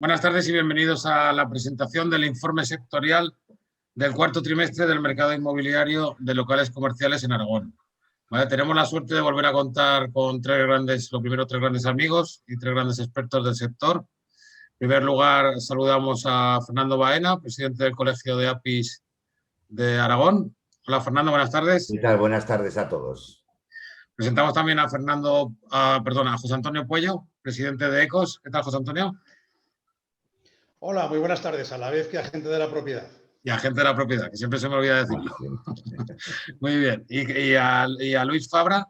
Buenas tardes y bienvenidos a la presentación del informe sectorial del cuarto trimestre del mercado inmobiliario de locales comerciales en Aragón. ¿Vale? Tenemos la suerte de volver a contar con tres grandes amigos y tres grandes expertos del sector. En primer lugar, saludamos a Fernando Baena, presidente del Colegio de APIs de Aragón. Hola, Fernando, buenas tardes. ¿Qué tal? Buenas tardes a todos. Presentamos también a José Antonio Puello, presidente de ECOS. ¿Qué tal, José Antonio? Hola, muy buenas tardes, a la vez que agente de la propiedad. Y agente de la propiedad, que siempre se me olvida decirlo. Muy bien. Y a Luis Fabra,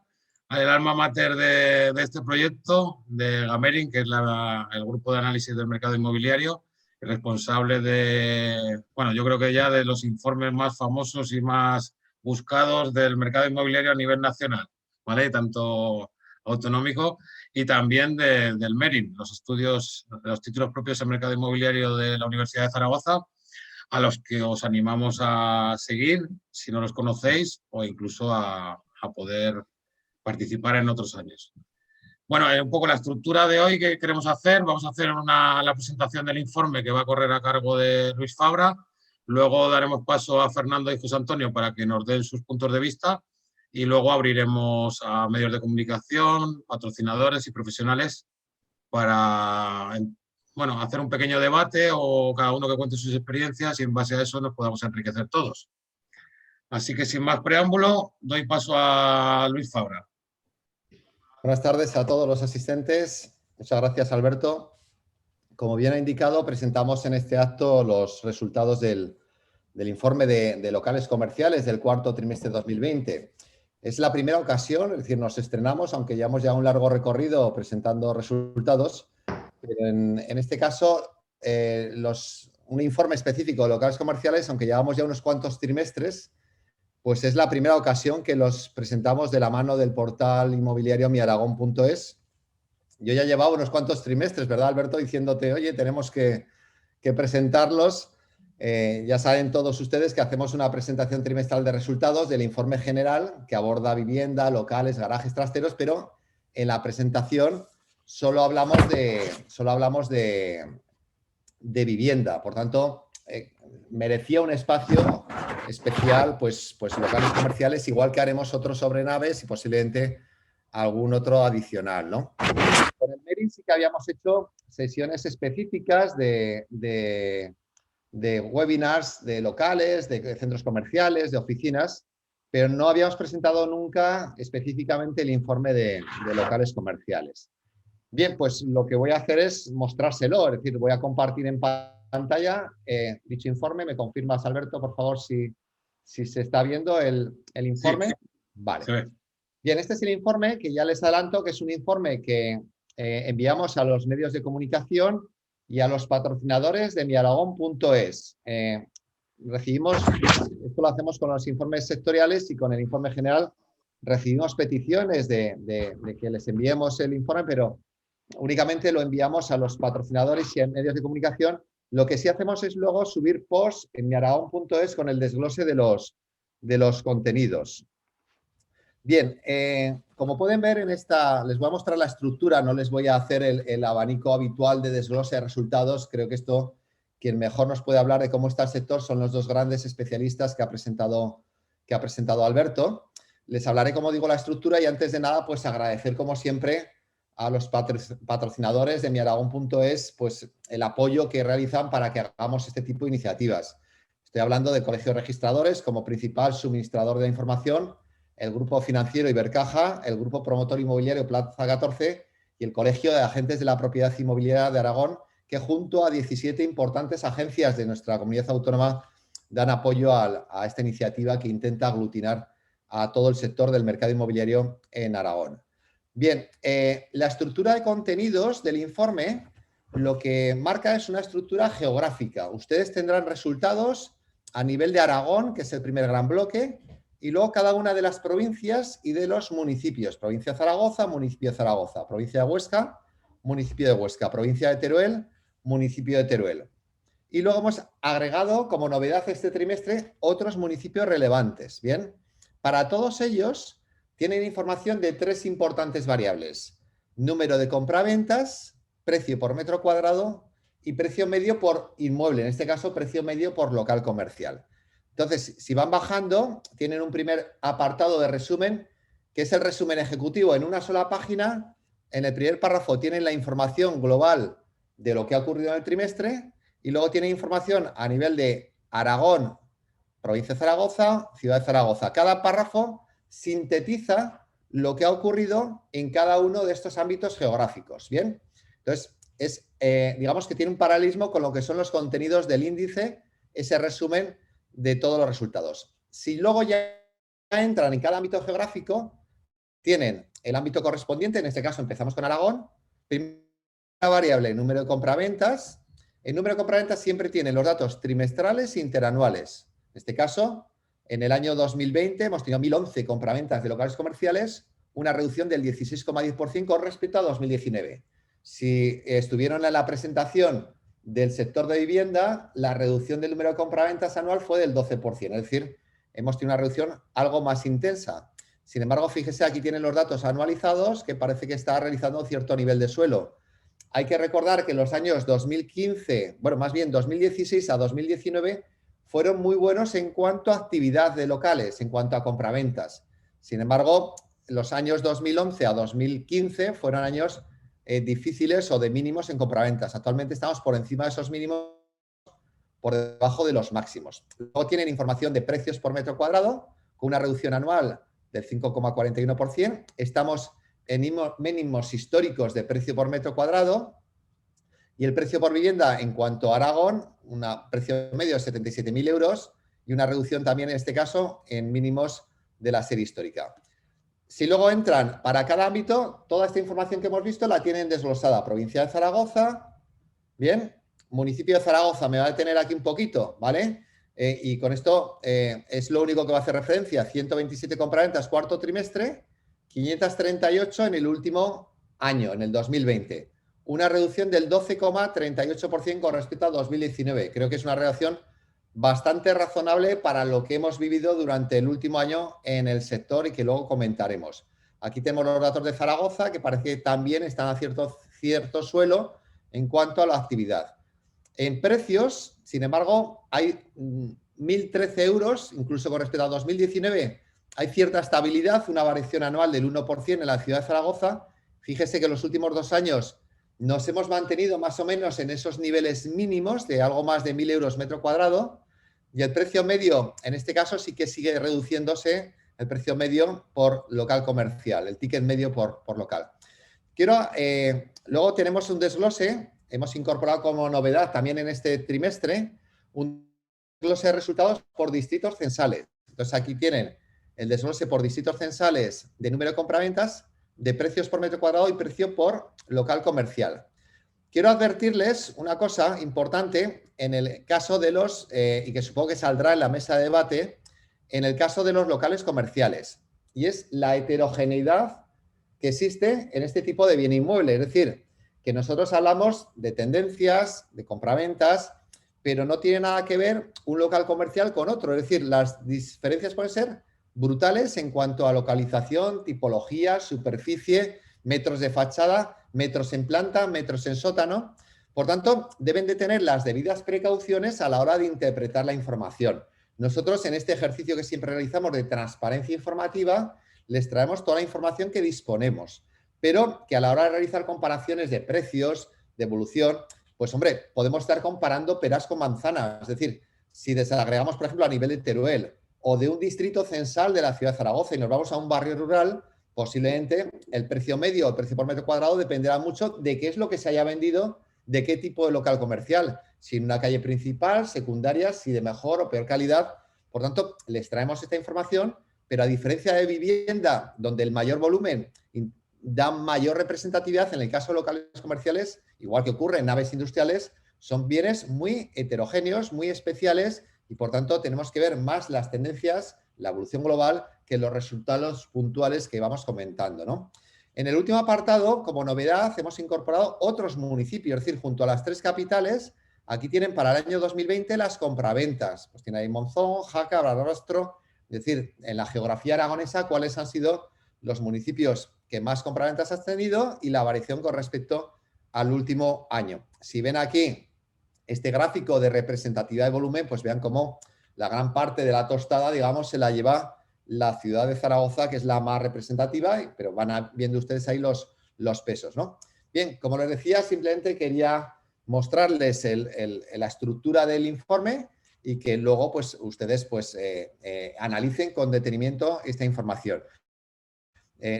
el alma mater de este proyecto, de Gamerin, que es el grupo de análisis del mercado inmobiliario, responsable de, bueno, yo creo que ya de los informes más famosos y más buscados del mercado inmobiliario a nivel nacional, ¿vale? Tanto autonómico y también del MERIN, los estudios, los títulos propios del mercado inmobiliario de la Universidad de Zaragoza, a los que os animamos a seguir si no los conocéis o incluso a poder participar en otros años. Bueno, un poco la estructura de hoy que queremos hacer. Vamos a hacer la presentación del informe que va a correr a cargo de Luis Fabra. Luego daremos paso a Fernando y José Antonio para que nos den sus puntos de vista y luego abriremos a medios de comunicación, patrocinadores y profesionales para hacer un pequeño debate o cada uno que cuente sus experiencias y en base a eso nos podamos enriquecer todos. Así que sin más preámbulo, doy paso a Luis Fabra. Buenas tardes a todos los asistentes. Muchas gracias, Alberto. Como bien ha indicado, presentamos en este acto los resultados del informe de locales comerciales del cuarto trimestre de 2020. Es la primera ocasión, es decir, nos estrenamos, aunque llevamos ya un largo recorrido presentando resultados, pero en este caso, un informe específico de locales comerciales, aunque llevamos ya unos cuantos trimestres, pues es la primera ocasión que los presentamos de la mano del portal inmobiliario miaragón.es. Yo ya llevaba unos cuantos trimestres, ¿verdad, Alberto? Diciéndote, oye, tenemos que presentarlos. Ya saben todos ustedes que hacemos una presentación trimestral de resultados del informe general que aborda vivienda, locales, garajes, trasteros, pero en la presentación solo hablamos de vivienda. Por tanto, merecía un espacio especial, pues locales comerciales, igual que haremos otros sobre naves y posiblemente algún otro adicional, ¿no? Con el MERIN sí que habíamos hecho sesiones específicas de webinars de locales, de centros comerciales, de oficinas, pero no habíamos presentado nunca específicamente el informe de locales comerciales. Bien, pues lo que voy a hacer es mostrárselo, es decir, voy a compartir en pantalla dicho informe. ¿Me confirmas, Alberto, por favor, si se está viendo el informe? Sí. Vale. Sí. Bien, este es el informe que ya les adelanto que es un informe que enviamos a los medios de comunicación y a los patrocinadores de miaragón.es. Recibimos, esto lo hacemos con los informes sectoriales y con el informe general recibimos peticiones de que les enviemos el informe, pero únicamente lo enviamos a los patrocinadores y a medios de comunicación. Lo que sí hacemos es luego subir posts en miaragón.es con el desglose de los contenidos. Bien, como pueden ver en esta, les voy a mostrar la estructura, no les voy a hacer el abanico habitual de desglose de resultados. Creo que esto, quien mejor nos puede hablar de cómo está el sector son los dos grandes especialistas que ha presentado Alberto. Les hablaré, como digo, la estructura y antes de nada, pues agradecer como siempre a los patrocinadores de miaragón.es pues el apoyo que realizan para que hagamos este tipo de iniciativas. Estoy hablando del Colegio de Registradores como principal suministrador de la información, el Grupo Financiero Ibercaja, el Grupo Promotor Inmobiliario Plaza 14 y el Colegio de Agentes de la Propiedad Inmobiliaria de Aragón, que junto a 17 importantes agencias de nuestra comunidad autónoma dan apoyo a esta iniciativa que intenta aglutinar a todo el sector del mercado inmobiliario en Aragón. Bien, la estructura de contenidos del informe lo que marca es una estructura geográfica. Ustedes tendrán resultados a nivel de Aragón, que es el primer gran bloque, y luego cada una de las provincias y de los municipios. Provincia de Zaragoza, municipio de Zaragoza. Provincia de Huesca, municipio de Huesca. Provincia de Teruel, municipio de Teruel. Y luego hemos agregado como novedad este trimestre otros municipios relevantes. Bien, para todos ellos tienen información de tres importantes variables: número de compraventas, precio por metro cuadrado y precio medio por inmueble, en este caso precio medio por local comercial. Entonces, si van bajando, tienen un primer apartado de resumen, que es el resumen ejecutivo en una sola página. En el primer párrafo tienen la información global de lo que ha ocurrido en el trimestre y luego tienen información a nivel de Aragón, provincia de Zaragoza, ciudad de Zaragoza. Cada párrafo sintetiza lo que ha ocurrido en cada uno de estos ámbitos geográficos. ¿Bien? Entonces, digamos que tiene un paralelismo con lo que son los contenidos del índice, ese resumen de todos los resultados. Si luego ya entran en cada ámbito geográfico, tienen el ámbito correspondiente, en este caso empezamos con Aragón, primera variable, número de compraventas. El número de compraventas siempre tiene los datos trimestrales e interanuales. En este caso, en el año 2020 hemos tenido 1.011 compraventas de locales comerciales, una reducción del 16,10% con respecto a 2019. Si estuvieron en la presentación del sector de vivienda, la reducción del número de compraventas anual fue del 12%, es decir, hemos tenido una reducción algo más intensa. Sin embargo, fíjese, aquí tienen los datos anualizados, que parece que está realizando cierto nivel de suelo. Hay que recordar que los años 2015, bueno, más bien 2016 a 2019, fueron muy buenos en cuanto a actividad de locales, en cuanto a compraventas. Sin embargo, los años 2011 a 2015 fueron años difíciles o de mínimos en compraventas. Actualmente estamos por encima de esos mínimos, por debajo de los máximos. Luego tienen información de precios por metro cuadrado, con una reducción anual del 5,41%. Estamos en mínimos históricos de precio por metro cuadrado. Y el precio por vivienda en cuanto a Aragón, un precio medio de 77.000 euros y una reducción también en este caso en mínimos de la serie histórica. Si luego entran para cada ámbito, toda esta información que hemos visto la tienen desglosada. Provincia de Zaragoza, bien, municipio de Zaragoza, me va a detener aquí un poquito, ¿vale? Y con esto es lo único que va a hacer referencia. 127 compraventas cuarto trimestre, 538 en el último año, en el 2020. Una reducción del 12,38% con respecto a 2019. Creo que es una reducción bastante razonable para lo que hemos vivido durante el último año en el sector y que luego comentaremos. Aquí tenemos los datos de Zaragoza, que parece que también están a cierto suelo en cuanto a la actividad. En precios, sin embargo, hay 1.013 euros, incluso con respecto a 2019, hay cierta estabilidad, una variación anual del 1% en la ciudad de Zaragoza. Fíjese que en los últimos 2 años nos hemos mantenido más o menos en esos niveles mínimos de algo más de 1.000 euros metro cuadrado y el precio medio, en este caso, sí que sigue reduciéndose el precio medio por local comercial, el ticket medio por local. Luego tenemos un desglose, hemos incorporado como novedad también en este trimestre un desglose de resultados por distritos censales. Entonces aquí tienen el desglose por distritos censales de número de compraventas, de precios por metro cuadrado y precio por local comercial. Quiero advertirles una cosa importante en el caso de los, y que supongo que saldrá en la mesa de debate, en el caso de los locales comerciales, y es la heterogeneidad que existe en este tipo de bien inmueble. Es decir, que nosotros hablamos de tendencias, de compraventas, pero no tiene nada que ver un local comercial con otro. Es decir, las diferencias pueden ser brutales en cuanto a localización, tipología, superficie, metros de fachada, metros en planta, metros en sótano. Por tanto, deben de tener las debidas precauciones a la hora de interpretar la información. Nosotros, en este ejercicio que siempre realizamos de transparencia informativa, les traemos toda la información que disponemos, pero que a la hora de realizar comparaciones de precios, de evolución, pues hombre, podemos estar comparando peras con manzanas. Es decir, si desagregamos, por ejemplo, a nivel de Teruel o de un distrito censal de la ciudad de Zaragoza y nos vamos a un barrio rural, posiblemente el precio medio o el precio por metro cuadrado dependerá mucho de qué es lo que se haya vendido, de qué tipo de local comercial, si en una calle principal, secundaria, si de mejor o peor calidad. Por tanto, les traemos esta información, pero a diferencia de vivienda, donde el mayor volumen da mayor representatividad, en el caso de locales comerciales, igual que ocurre en naves industriales, son bienes muy heterogéneos, muy especiales y, por tanto, tenemos que ver más las tendencias, la evolución global, que los resultados puntuales que vamos comentando, ¿no? En el último apartado, como novedad, hemos incorporado otros municipios, es decir, junto a las 3 capitales, aquí tienen para el año 2020 las compraventas. Pues tiene ahí Monzón, Jaca, Barbastro, es decir, en la geografía aragonesa, cuáles han sido los municipios que más compraventas han tenido y la variación con respecto al último año. Si ven aquí este gráfico de representatividad de volumen, pues vean cómo la gran parte de la tostada, digamos, se la lleva la ciudad de Zaragoza, que es la más representativa, pero van viendo ustedes ahí los pesos, ¿no? Bien, como les decía, simplemente quería mostrarles la estructura del informe y que luego pues, ustedes pues, analicen con detenimiento esta información.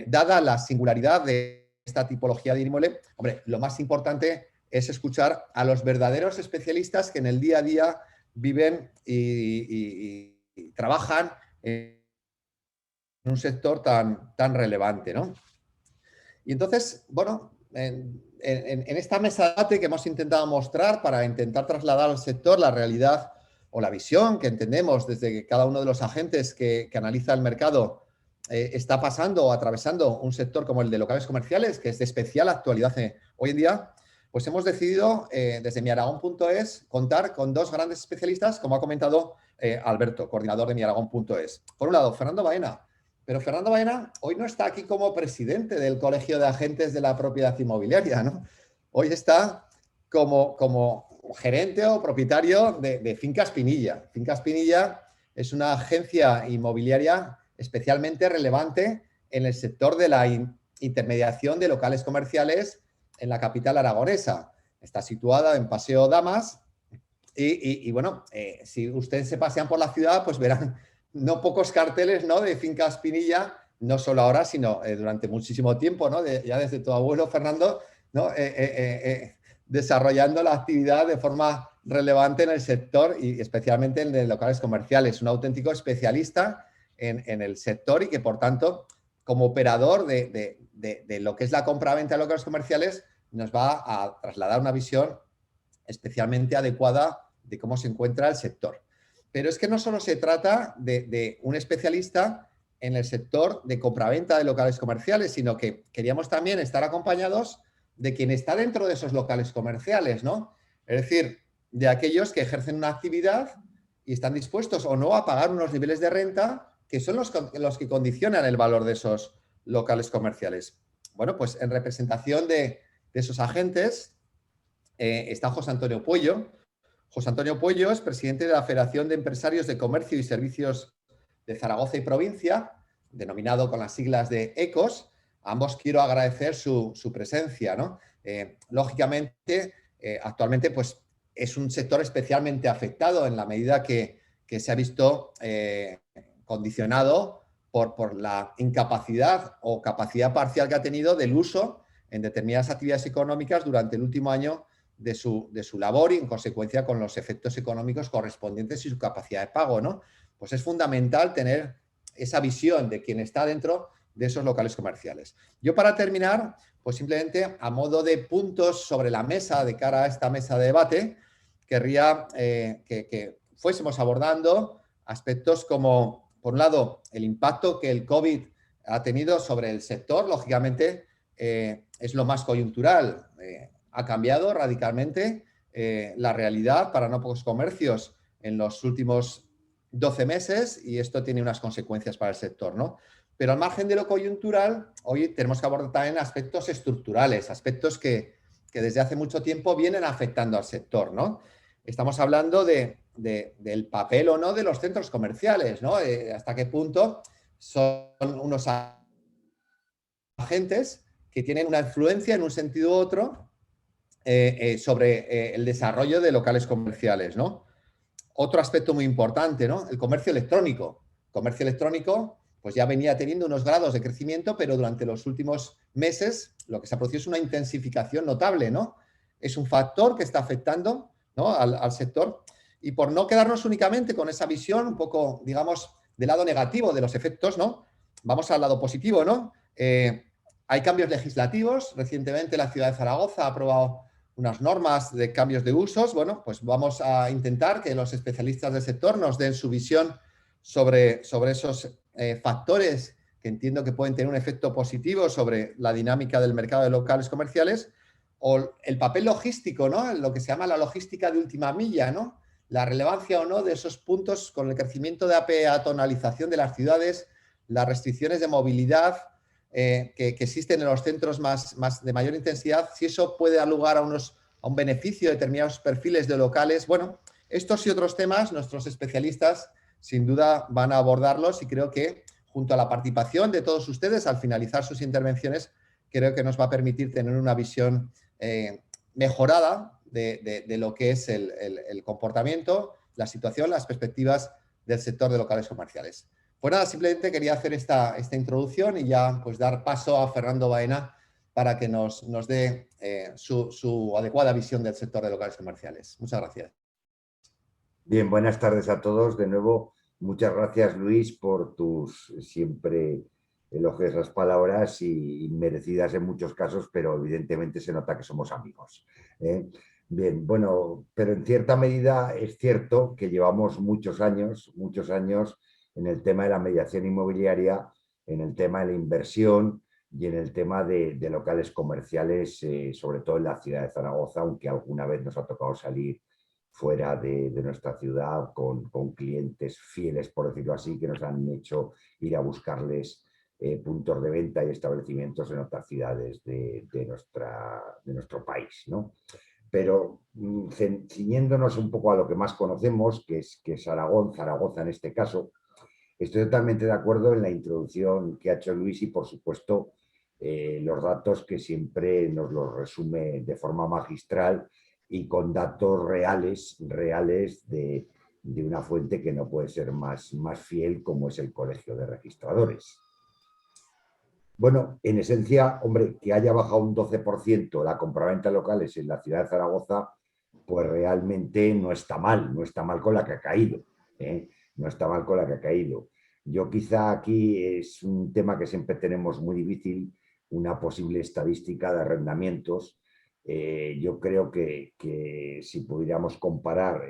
Dada la singularidad de esta tipología de inmueble, hombre, lo más importante es escuchar a los verdaderos especialistas que en el día a día viven y trabajan en un sector tan relevante, ¿no? Y entonces, bueno, en esta mesa de debate que hemos intentado mostrar para intentar trasladar al sector la realidad o la visión que entendemos desde que cada uno de los agentes que analiza el mercado está pasando o atravesando un sector como el de locales comerciales, que es de especial actualidad hoy en día, pues hemos decidido desde miaragón.es contar con dos grandes especialistas, como ha comentado Alberto, coordinador de miaragón.es. Por un lado, Fernando Baena. Pero Fernando Baena hoy no está aquí como presidente del Colegio de Agentes de la Propiedad Inmobiliaria, ¿no? Hoy está como gerente o propietario de Fincas Pinilla. Fincas Pinilla es una agencia inmobiliaria especialmente relevante en el sector de la intermediación de locales comerciales en la capital aragonesa. Está situada en Paseo Damas y bueno, si ustedes se pasean por la ciudad, pues verán no pocos carteles, ¿no?, de Fincas Pinilla, no solo ahora, sino durante muchísimo tiempo, ¿no?, ya desde tu abuelo, Fernando, ¿no?, desarrollando la actividad de forma relevante en el sector y especialmente en los locales comerciales. Un auténtico especialista en el sector y que, por tanto, como operador de lo que es la compra-venta de locales comerciales, nos va a trasladar una visión especialmente adecuada de cómo se encuentra el sector. Pero es que no solo se trata de un especialista en el sector de compraventa de locales comerciales, sino que queríamos también estar acompañados de quien está dentro de esos locales comerciales, ¿no? Es decir, de aquellos que ejercen una actividad y están dispuestos o no a pagar unos niveles de renta que son los que condicionan el valor de esos locales comerciales. Bueno, pues en representación de esos agentes está José Antonio Puello. José Antonio Puello es presidente de la Federación de Empresarios de Comercio y Servicios de Zaragoza y Provincia, denominado con las siglas de ECOS. A ambos quiero agradecer su presencia, ¿no? Lógicamente, actualmente pues, es un sector especialmente afectado en la medida que se ha visto condicionado por la incapacidad o capacidad parcial que ha tenido del uso en determinadas actividades económicas durante el último año de su labor y en consecuencia con los efectos económicos correspondientes y su capacidad de pago, ¿no? Pues es fundamental tener esa visión de quien está dentro de esos locales comerciales. Yo, para terminar, pues simplemente a modo de puntos sobre la mesa de cara a esta mesa de debate, querría que fuésemos abordando aspectos como, por un lado, el impacto que el COVID ha tenido sobre el sector. Lógicamente, es lo más coyuntural. Ha cambiado radicalmente la realidad para no pocos comercios en los últimos 12 meses y esto tiene unas consecuencias para el sector, ¿no? Pero al margen de lo coyuntural, hoy tenemos que abordar también aspectos estructurales, aspectos que desde hace mucho tiempo vienen afectando al sector, ¿no? Estamos hablando del papel o no de los centros comerciales, ¿no? Hasta qué punto son unos agentes que tienen una influencia en un sentido u otro sobre el desarrollo de locales comerciales, ¿no? Otro aspecto muy importante, ¿no? El comercio electrónico. El comercio electrónico pues ya venía teniendo unos grados de crecimiento, pero durante los últimos meses lo que se ha producido es una intensificación notable, ¿no? Es un factor que está afectando, ¿no?, al sector. Y por no quedarnos únicamente con esa visión un poco, digamos, del lado negativo de los efectos, ¿no?, vamos al lado positivo, ¿no? Hay cambios legislativos. Recientemente la ciudad de Zaragoza ha aprobado unas normas de cambios de usos. Bueno, pues vamos a intentar que los especialistas del sector nos den su visión sobre esos factores que entiendo que pueden tener un efecto positivo sobre la dinámica del mercado de locales comerciales, o el papel logístico, ¿no?, lo que se llama la logística de última milla, ¿no?, la relevancia o no de esos puntos con el crecimiento de la peatonalización de las ciudades, las restricciones de movilidad que existen en los centros de mayor intensidad, si eso puede dar lugar a unos a un beneficio de determinados perfiles de locales. Bueno, estos y otros temas nuestros especialistas sin duda van a abordarlos y creo que junto a la participación de todos ustedes al finalizar sus intervenciones, creo que nos va a permitir tener una visión mejorada de lo que es el comportamiento, la situación, las perspectivas del sector de locales comerciales. Pues nada, simplemente quería hacer esta introducción y ya pues dar paso a Fernando Baena para que nos dé su adecuada visión del sector de locales comerciales. Muchas gracias. Bien, buenas tardes a todos. De nuevo, muchas gracias, Luis, por tus siempre elogiosas palabras y merecidas en muchos casos, pero evidentemente se nota que somos amigos. Bien, bueno, pero en cierta medida es cierto que llevamos muchos años en el tema de la mediación inmobiliaria, en el tema de la inversión y en el tema de locales comerciales, sobre todo en la ciudad de Zaragoza, aunque alguna vez nos ha tocado salir fuera de nuestra ciudad con clientes fieles, por decirlo así, que nos han hecho ir a buscarles puntos de venta y establecimientos en otras ciudades de nuestro país, ¿no? Pero ciñéndonos un poco a lo que más conocemos, que es Aragón, Zaragoza en este caso, estoy totalmente de acuerdo en la introducción que ha hecho Luis y, por supuesto, los datos que siempre nos los resume de forma magistral y con datos reales de una fuente que no puede ser más fiel, como es el Colegio de Registradores. Bueno, en esencia, hombre, que haya bajado un 12% la compraventa de locales en la ciudad de Zaragoza, pues realmente no está mal con la que ha caído, ¿eh? No está mal con la que ha caído. Yo quizá aquí es un tema que siempre tenemos muy difícil, una posible estadística de arrendamientos. Yo creo que si pudiéramos comparar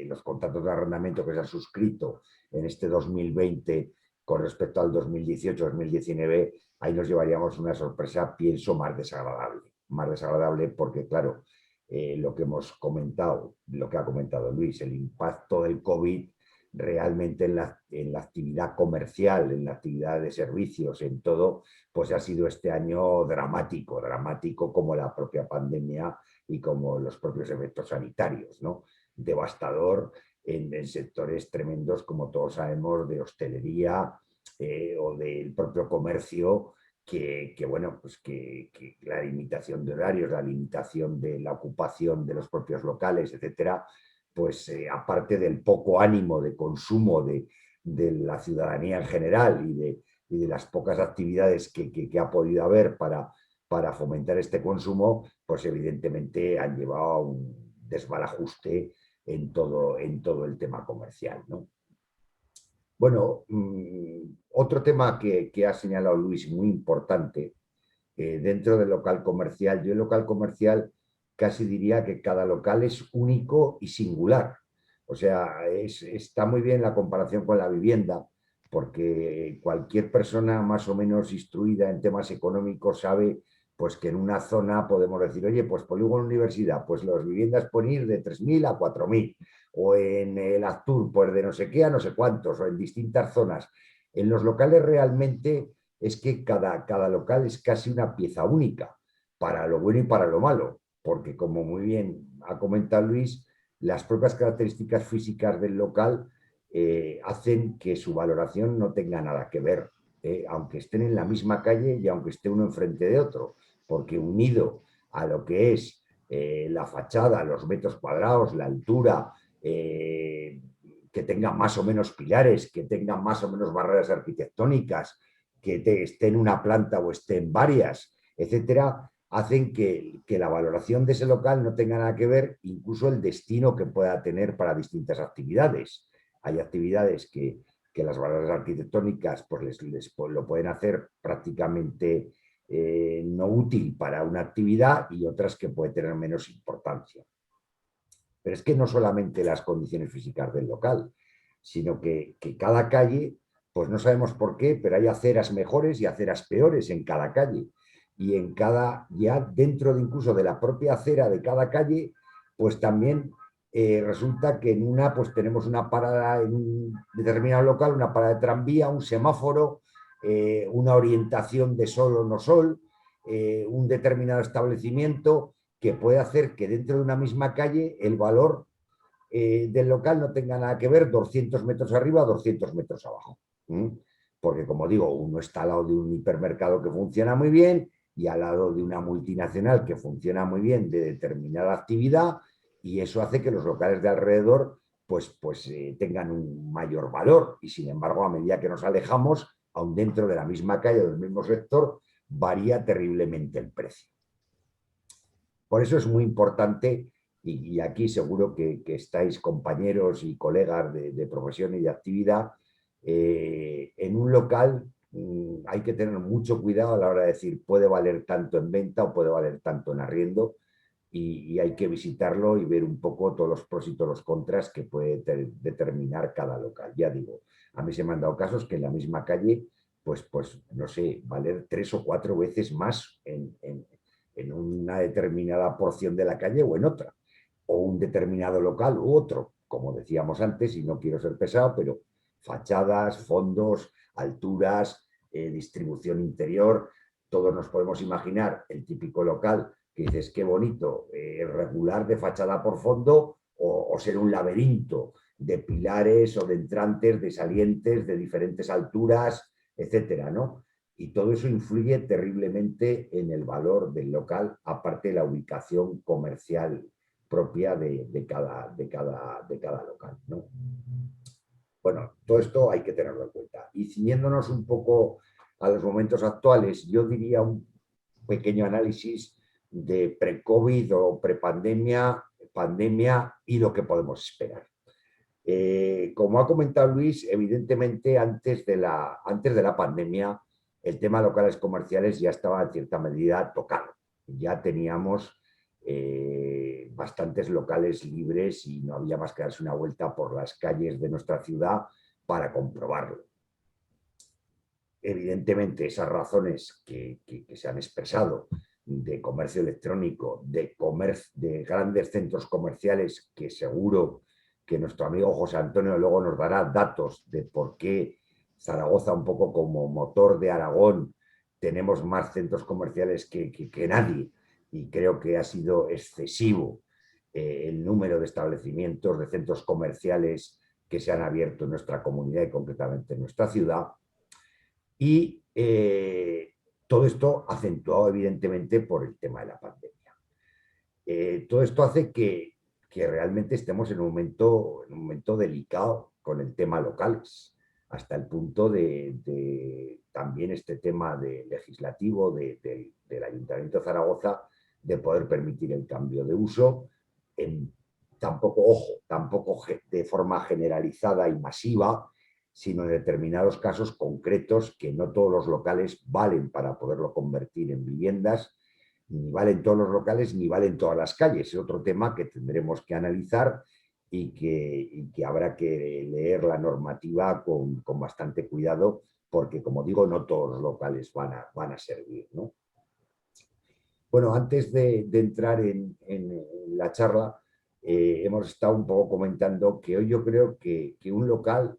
los contratos de arrendamiento que se han suscrito en este 2020 con respecto al 2018-2019, ahí nos llevaríamos una sorpresa, pienso, más desagradable porque, claro, lo que hemos comentado, lo que ha comentado Luis, el impacto del COVID realmente en la actividad comercial, en la actividad de servicios, en todo, pues ha sido este año dramático como la propia pandemia y como los propios efectos sanitarios, ¿no? Devastador en sectores tremendos, como todos sabemos, de hostelería o del propio comercio, bueno, pues que la limitación de horarios, la limitación de la ocupación de los propios locales, etcétera, pues aparte del poco ánimo de consumo de la ciudadanía en general y de las pocas actividades que ha podido haber para fomentar este consumo, pues evidentemente han llevado a un desbarajuste en todo el tema comercial, ¿no? Bueno, otro tema que ha señalado Luis, muy importante, dentro del local comercial. Yo el local comercial casi diría que cada local es único y singular. O sea, está muy bien la comparación con la vivienda, porque cualquier persona más o menos instruida en temas económicos sabe pues, que en una zona podemos decir, oye, pues polígono universidad, pues las viviendas pueden ir de 3.000 a 4.000, o en el Aztur, pues de no sé qué a no sé cuántos, o en distintas zonas. En los locales realmente es que cada local es casi una pieza única, para lo bueno y para lo malo, porque como muy bien ha comentado Luis, las propias características físicas del local hacen que su valoración no tenga nada que ver, aunque estén en la misma calle y aunque esté uno enfrente de otro, porque unido a lo que es la fachada, los metros cuadrados, la altura, que tenga más o menos pilares, que tenga más o menos barreras arquitectónicas, que esté en una planta o esté en varias, etcétera, hacen que la valoración de ese local no tenga nada que ver, incluso el destino que pueda tener para distintas actividades. Hay actividades que las barreras arquitectónicas pues lo pueden hacer prácticamente no útil para una actividad y otras que puede tener menos importancia. Pero es que no solamente las condiciones físicas del local, sino que cada calle, pues no sabemos por qué, pero hay aceras mejores y aceras peores en cada calle. Y ya dentro incluso de la propia acera de cada calle, pues también resulta que en una pues tenemos una parada en un determinado local, una parada de tranvía, un semáforo, una orientación de sol o no sol, un determinado establecimiento que puede hacer que dentro de una misma calle el valor del local no tenga nada que ver 200 metros arriba, 200 metros abajo. Porque, como digo, uno está al lado de un hipermercado que funciona muy bien y al lado de una multinacional que funciona muy bien de determinada actividad, y eso hace que los locales de alrededor pues tengan un mayor valor, y sin embargo, a medida que nos alejamos, aun dentro de la misma calle o del mismo sector, varía terriblemente el precio. Por eso es muy importante, y aquí seguro que estáis compañeros y colegas de profesión y de actividad, en un local hay que tener mucho cuidado a la hora de decir puede valer tanto en venta o puede valer tanto en arriendo, y hay que visitarlo y ver un poco todos los pros y todos los contras que puede determinar cada local. Ya digo, a mí se me han dado casos que en la misma calle, pues no sé, valer 3 o 4 veces más en una determinada porción de la calle o en otra, o un determinado local u otro, como decíamos antes, y no quiero ser pesado, pero fachadas, fondos, alturas, distribución interior, todos nos podemos imaginar el típico local que dices, qué bonito, regular de fachada por fondo, o ser un laberinto de pilares o de entrantes, de salientes, de diferentes alturas, etcétera, ¿no? Y todo eso influye terriblemente en el valor del local, aparte de la ubicación comercial propia de cada local, ¿no? Bueno, todo esto hay que tenerlo en cuenta. Y ciñéndonos un poco a los momentos actuales, yo diría un pequeño análisis de pre-COVID o pre-pandemia, pandemia y lo que podemos esperar. Como ha comentado Luis, evidentemente antes de la pandemia el tema de locales comerciales ya estaba en cierta medida tocado. Ya teníamos bastantes locales libres y no había más que darse una vuelta por las calles de nuestra ciudad para comprobarlo. Evidentemente, esas razones que se han expresado de comercio electrónico, de grandes centros comerciales, que seguro que nuestro amigo José Antonio luego nos dará datos de por qué Zaragoza, un poco como motor de Aragón, tenemos más centros comerciales que nadie, y creo que ha sido excesivo el número de establecimientos, de centros comerciales que se han abierto en nuestra comunidad y concretamente en nuestra ciudad. Y todo esto acentuado evidentemente por el tema de la pandemia. Todo esto hace que realmente estemos en un momento delicado con el tema locales, hasta el punto de también este tema legislativo del Ayuntamiento de Zaragoza de poder permitir el cambio de uso, tampoco de forma generalizada y masiva, sino en determinados casos concretos, que no todos los locales valen para poderlo convertir en viviendas, ni valen todos los locales, ni valen todas las calles. Es otro tema que tendremos que analizar y que habrá que leer la normativa con bastante cuidado, porque, como digo, no todos los locales van a servir, ¿no? Bueno, antes de entrar en la charla, hemos estado un poco comentando que hoy yo creo que un local,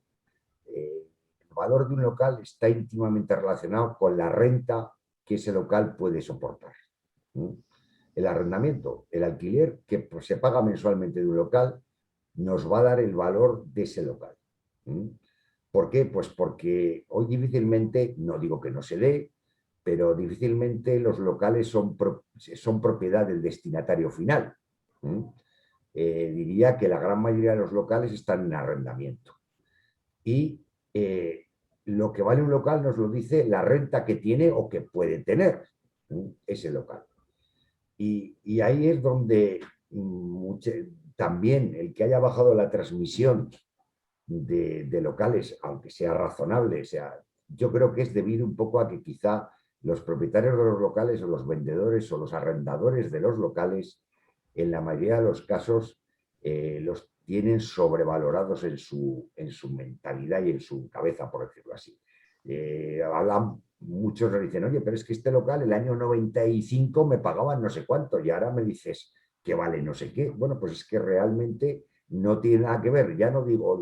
el valor de un local está íntimamente relacionado con la renta que ese local puede soportar. El arrendamiento, el alquiler que se paga mensualmente de un local, nos va a dar el valor de ese local. ¿Por qué? Pues porque hoy difícilmente, no digo que no se dé, pero difícilmente los locales son propiedad del destinatario final. Diría que la gran mayoría de los locales están en arrendamiento. Y lo que vale un local nos lo dice la renta que tiene o que puede tener ese local. Y ahí es donde también el que haya bajado la transmisión de locales, aunque sea razonable, yo creo que es debido un poco a que quizá los propietarios de los locales o los vendedores o los arrendadores de los locales, en la mayoría de los casos, los tienen sobrevalorados en su mentalidad y en su cabeza, por decirlo así. Muchos nos dicen, oye, pero es que este local el año 95 me pagaban no sé cuánto y ahora me dices que vale no sé qué. Bueno, pues es que realmente no tiene nada que ver. Ya no digo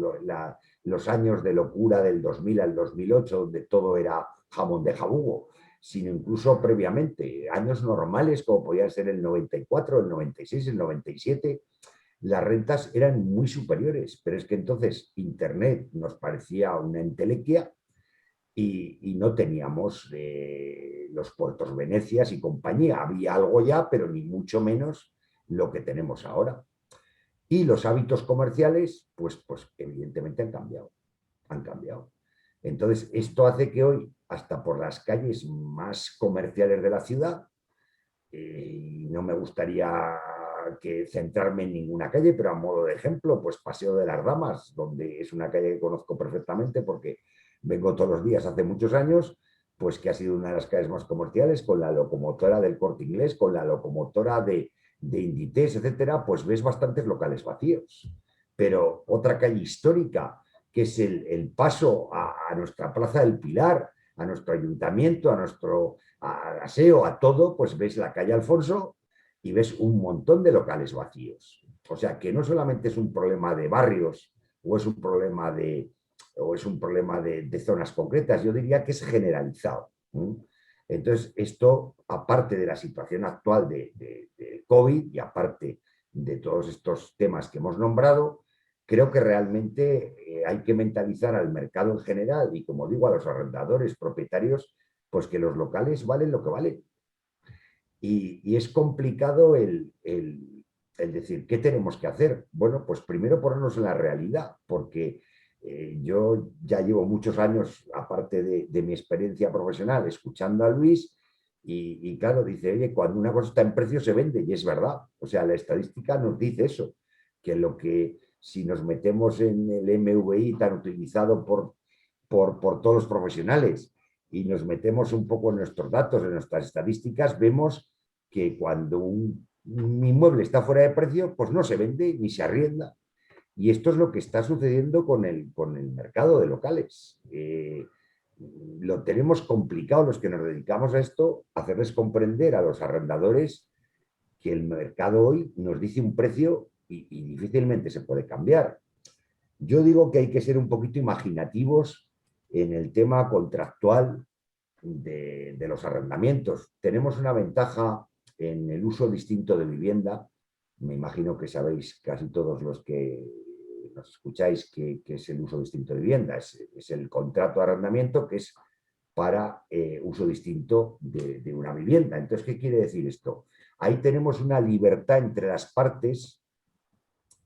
los años de locura del 2000 al 2008, donde todo era jamón de jabugo, sino incluso previamente, años normales como podían ser el 94, el 96, el 97, las rentas eran muy superiores, pero es que entonces Internet nos parecía una entelequia y no teníamos los puertos Venecias y compañía. Había algo ya, pero ni mucho menos lo que tenemos ahora. Y los hábitos comerciales, pues evidentemente han cambiado. Han cambiado. Entonces, esto hace que hoy, hasta por las calles más comerciales de la ciudad, y no me gustaría centrarme en ninguna calle, pero a modo de ejemplo, pues Paseo de las Damas, donde es una calle que conozco perfectamente porque vengo todos los días hace muchos años, pues que ha sido una de las calles más comerciales, con la locomotora del Corte Inglés, con la locomotora de Inditex, etcétera, pues ves bastantes locales vacíos. Pero otra calle histórica, que es el paso a nuestra Plaza del Pilar, a nuestro ayuntamiento, a nuestro aseo, a todo, pues ves la calle Alfonso y ves un montón de locales vacíos. O sea, que no solamente es un problema de barrios o es un problema de zonas concretas, yo diría que es generalizado. Entonces, esto, aparte de la situación actual de COVID y aparte de todos estos temas que hemos nombrado, creo que realmente hay que mentalizar al mercado en general y, como digo, a los arrendadores, propietarios, pues que los locales valen lo que valen. Y es complicado el decir, ¿qué tenemos que hacer? Bueno, pues primero ponernos en la realidad, porque yo ya llevo muchos años, aparte de mi experiencia profesional, escuchando a Luis y claro, dice, oye, cuando una cosa está en precio se vende, y es verdad. O sea, la estadística nos dice eso, que si nos metemos en el MVI tan utilizado por todos los profesionales y nos metemos un poco en nuestros datos, en nuestras estadísticas, vemos que cuando un inmueble está fuera de precio, pues no se vende ni se arrienda. Y esto es lo que está sucediendo con el mercado de locales. Lo tenemos complicado los que nos dedicamos a esto, hacerles comprender a los arrendadores que el mercado hoy nos dice un precio y difícilmente se puede cambiar. Yo digo que hay que ser un poquito imaginativos en el tema contractual de los arrendamientos. Tenemos una ventaja en el uso distinto de vivienda. Me imagino que sabéis casi todos los que nos escucháis que es el uso distinto de vivienda. Es el contrato de arrendamiento que es para uso distinto de una vivienda. Entonces, ¿qué quiere decir esto? Ahí tenemos una libertad entre las partes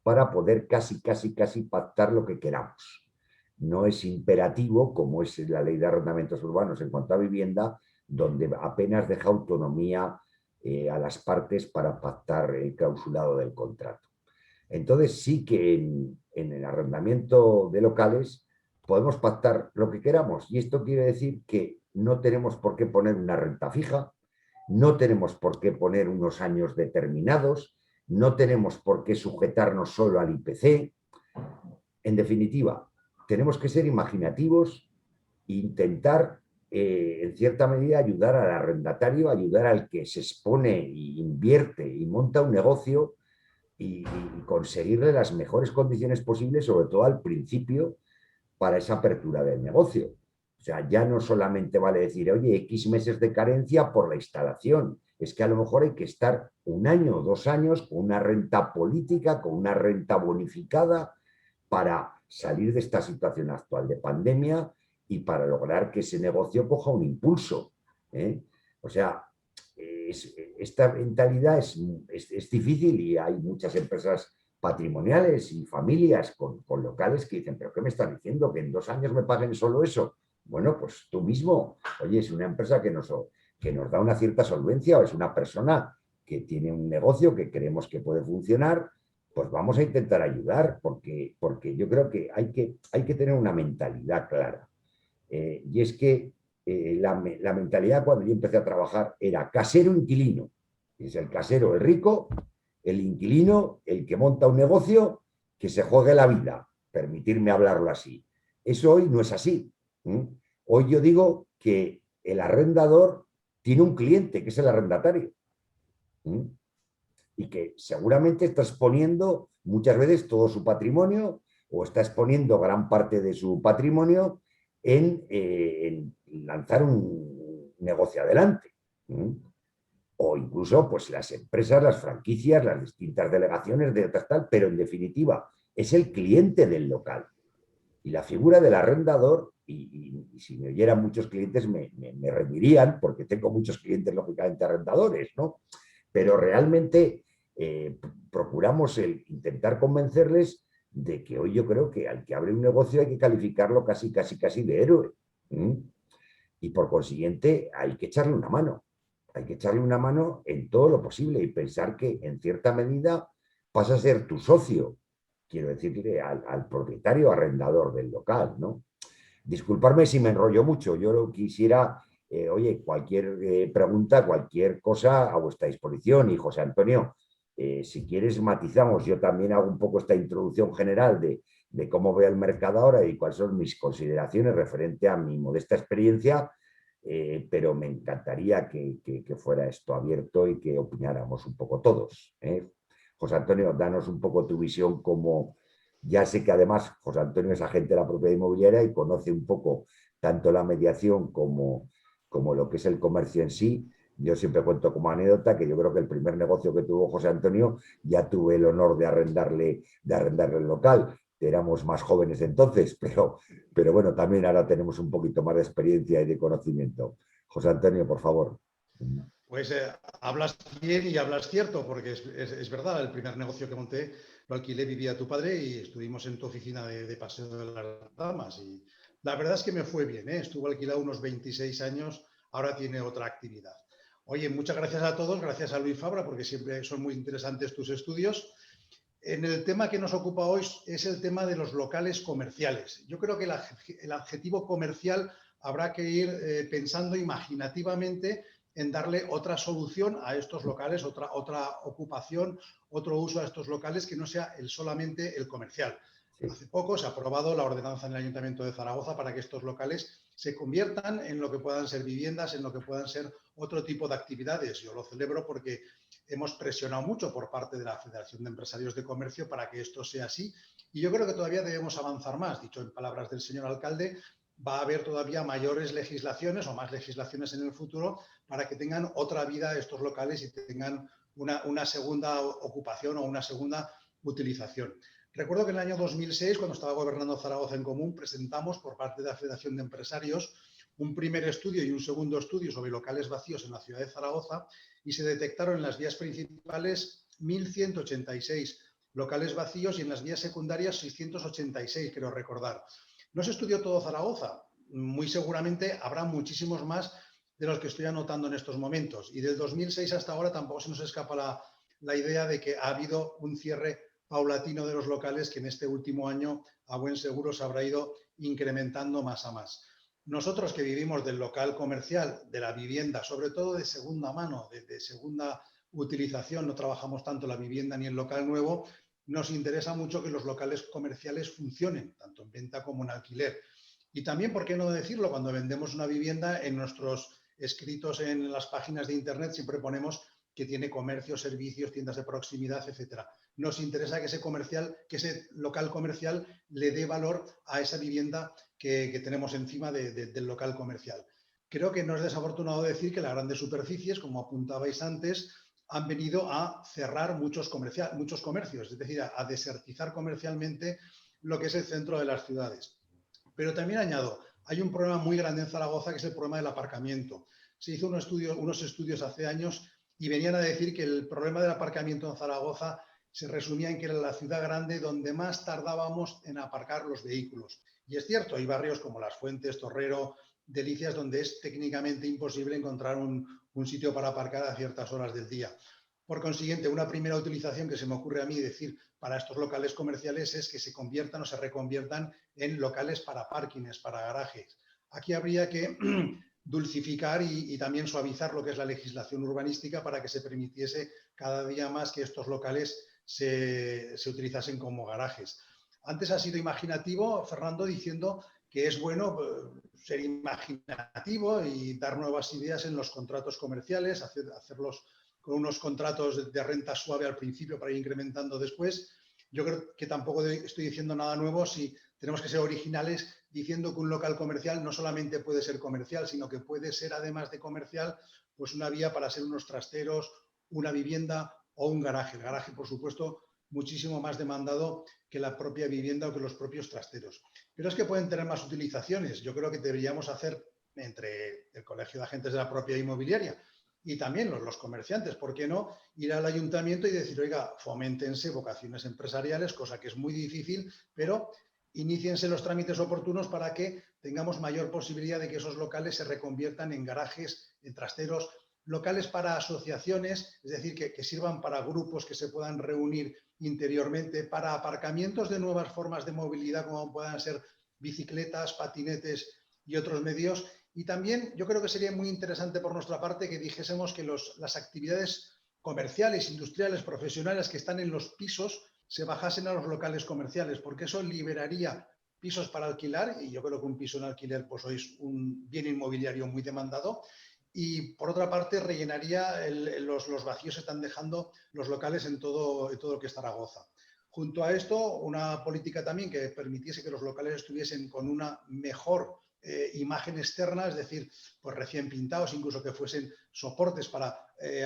para poder casi pactar lo que queramos. No es imperativo, como es la ley de arrendamientos urbanos en cuanto a vivienda, donde apenas deja autonomía a las partes para pactar el clausulado del contrato. Entonces sí que en el arrendamiento de locales podemos pactar lo que queramos, y esto quiere decir que no tenemos por qué poner una renta fija, no tenemos por qué poner unos años determinados, no tenemos por qué sujetarnos solo al IPC. En definitiva, tenemos que ser imaginativos e intentar, en cierta medida, ayudar al arrendatario, ayudar al que se expone e invierte y monta un negocio y conseguirle las mejores condiciones posibles, sobre todo al principio, para esa apertura del negocio. O sea, ya no solamente vale decir, oye, X meses de carencia por la instalación. Es que a lo mejor hay que estar 1 año o 2 años con una renta política, con una renta bonificada, para salir de esta situación actual de pandemia y para lograr que ese negocio coja un impulso. O sea, esta mentalidad es difícil y hay muchas empresas patrimoniales y familias con locales que dicen, ¿pero qué me están diciendo? ¿Que en 2 años me paguen solo eso? Bueno, pues tú mismo, oye, es una empresa que nos da una cierta solvencia o es una persona que tiene un negocio que creemos que puede funcionar, pues vamos a intentar ayudar porque yo creo que hay que tener una mentalidad clara. Y es que la mentalidad cuando yo empecé a trabajar era casero-inquilino. Es el casero, el rico, el inquilino, el que monta un negocio, que se juegue la vida, permitirme hablarlo así. Eso hoy no es así. Hoy yo digo que el arrendador tiene un cliente, que es el arrendatario. Y que seguramente está exponiendo muchas veces todo su patrimonio o está exponiendo gran parte de su patrimonio en lanzar un negocio adelante. O incluso pues las empresas, las franquicias, las distintas delegaciones de otras tal, pero en definitiva es el cliente del local. Y la figura del arrendador, y si me oyeran muchos clientes me reirían, porque tengo muchos clientes lógicamente arrendadores, ¿no? Pero realmente procuramos intentar convencerles de que hoy yo creo que al que abre un negocio hay que calificarlo casi de héroe. Y por consiguiente hay que echarle una mano. Hay que echarle una mano en todo lo posible y pensar que en cierta medida pasa a ser tu socio, quiero decirle al propietario arrendador del local, ¿no? Disculparme si me enrollo mucho, yo quisiera, oye, cualquier pregunta, cualquier cosa a vuestra disposición. Y José Antonio, si quieres matizamos, yo también hago un poco esta introducción general de cómo veo el mercado ahora y cuáles son mis consideraciones referente a mi modesta experiencia, pero me encantaría que fuera esto abierto y que opináramos un poco todos. José Antonio, danos un poco tu visión como... Ya sé que además José Antonio es agente de la propiedad inmobiliaria y conoce un poco tanto la mediación como lo que es el comercio en sí. Yo siempre cuento como anécdota que yo creo que el primer negocio que tuvo José Antonio ya tuve el honor de arrendarle el local. Éramos más jóvenes entonces, pero bueno, también ahora tenemos un poquito más de experiencia y de conocimiento. José Antonio, por favor. Pues hablas bien y hablas cierto, porque es verdad, el primer negocio que monté lo alquilé, vivía tu padre y estuvimos en tu oficina de Paseo de las Damas. Y la verdad es que me fue bien, ¿eh? Estuvo alquilado unos 26 años, ahora tiene otra actividad. Oye, muchas gracias a todos, gracias a Luis Fabra, porque siempre son muy interesantes tus estudios. En el tema que nos ocupa hoy es el tema de los locales comerciales. Yo creo que el adjetivo comercial habrá que ir pensando imaginativamente en darle otra solución a estos locales, otra ocupación, otro uso a estos locales que no sea solamente el comercial. Sí. Hace poco se ha aprobado la ordenanza en el Ayuntamiento de Zaragoza para que estos locales se conviertan en lo que puedan ser viviendas, en lo que puedan ser otro tipo de actividades. Yo lo celebro porque hemos presionado mucho por parte de la Federación de Empresarios de Comercio para que esto sea así. Y yo creo que todavía debemos avanzar más. Dicho en palabras del señor alcalde, va a haber todavía mayores legislaciones o más legislaciones en el futuro para que tengan otra vida estos locales y tengan una segunda ocupación o una segunda utilización. Recuerdo que en el año 2006, cuando estaba gobernando Zaragoza en Común, presentamos por parte de la Federación de Empresarios un primer estudio y un segundo estudio sobre locales vacíos en la ciudad de Zaragoza y se detectaron en las vías principales 1.186 locales vacíos y en las vías secundarias 686, creo recordar. No se estudió todo Zaragoza, muy seguramente habrá muchísimos más de los que estoy anotando en estos momentos. Y del 2006 hasta ahora tampoco se nos escapa la idea de que ha habido un cierre paulatino de los locales que en este último año a buen seguro se habrá ido incrementando más a más. Nosotros que vivimos del local comercial, de la vivienda, sobre todo de segunda mano, de segunda utilización, no trabajamos tanto la vivienda ni el local nuevo, nos interesa mucho que los locales comerciales funcionen, tanto en venta como en alquiler. Y también, ¿por qué no decirlo? Cuando vendemos una vivienda, en nuestros escritos en las páginas de internet siempre ponemos que tiene comercio, servicios, tiendas de proximidad, etcétera. Nos interesa que ese local comercial le dé valor a esa vivienda que tenemos encima del local comercial. Creo que no es desafortunado decir que las grandes superficies, como apuntabais antes, han venido a cerrar muchos comercios, es decir, a desertizar comercialmente lo que es el centro de las ciudades. Pero también añado, hay un problema muy grande en Zaragoza que es el problema del aparcamiento. Se hizo unos estudios hace años y venían a decir que el problema del aparcamiento en Zaragoza se resumía en que era la ciudad grande donde más tardábamos en aparcar los vehículos. Y es cierto, hay barrios como Las Fuentes, Torrero, Delicias, donde es técnicamente imposible encontrar un sitio para aparcar a ciertas horas del día. Por consiguiente, una primera utilización que se me ocurre a mí decir para estos locales comerciales es que se conviertan o se reconviertan en locales para parkings, para garajes. Aquí habría que dulcificar y también suavizar lo que es la legislación urbanística para que se permitiese cada día más que estos locales se utilizasen como garajes. Antes ha sido imaginativo, Fernando, diciendo que es bueno ser imaginativo y dar nuevas ideas en los contratos comerciales, hacerlos con unos contratos de renta suave al principio para ir incrementando después. Yo creo que tampoco estoy diciendo nada nuevo si tenemos que ser originales diciendo que un local comercial no solamente puede ser comercial, sino que puede ser, además de comercial, pues una vía para ser unos trasteros, una vivienda o un garaje. El garaje, por supuesto, muchísimo más demandado que la propia vivienda o que los propios trasteros. Pero es que pueden tener más utilizaciones. Yo creo que deberíamos hacer entre el Colegio de Agentes de la propia inmobiliaria y también los comerciantes, ¿por qué no? Ir al ayuntamiento y decir, oiga, foméntense vocaciones empresariales, cosa que es muy difícil, pero iníciense los trámites oportunos para que tengamos mayor posibilidad de que esos locales se reconviertan en garajes, en trasteros, locales para asociaciones, es decir, que sirvan para grupos que se puedan reunir interiormente, para aparcamientos de nuevas formas de movilidad, como puedan ser bicicletas, patinetes y otros medios. Y también yo creo que sería muy interesante por nuestra parte que dijésemos que las actividades comerciales, industriales, profesionales que están en los pisos se bajasen a los locales comerciales, porque eso liberaría pisos para alquilar, y yo creo que un piso en alquiler pues hoy es un bien inmobiliario muy demandado, y por otra parte rellenaría los vacíos que están dejando los locales en todo lo que es Zaragoza. Junto a esto, una política también que permitiese que los locales estuviesen con una mejor imagen externa, es decir, pues recién pintados, incluso que fuesen soportes para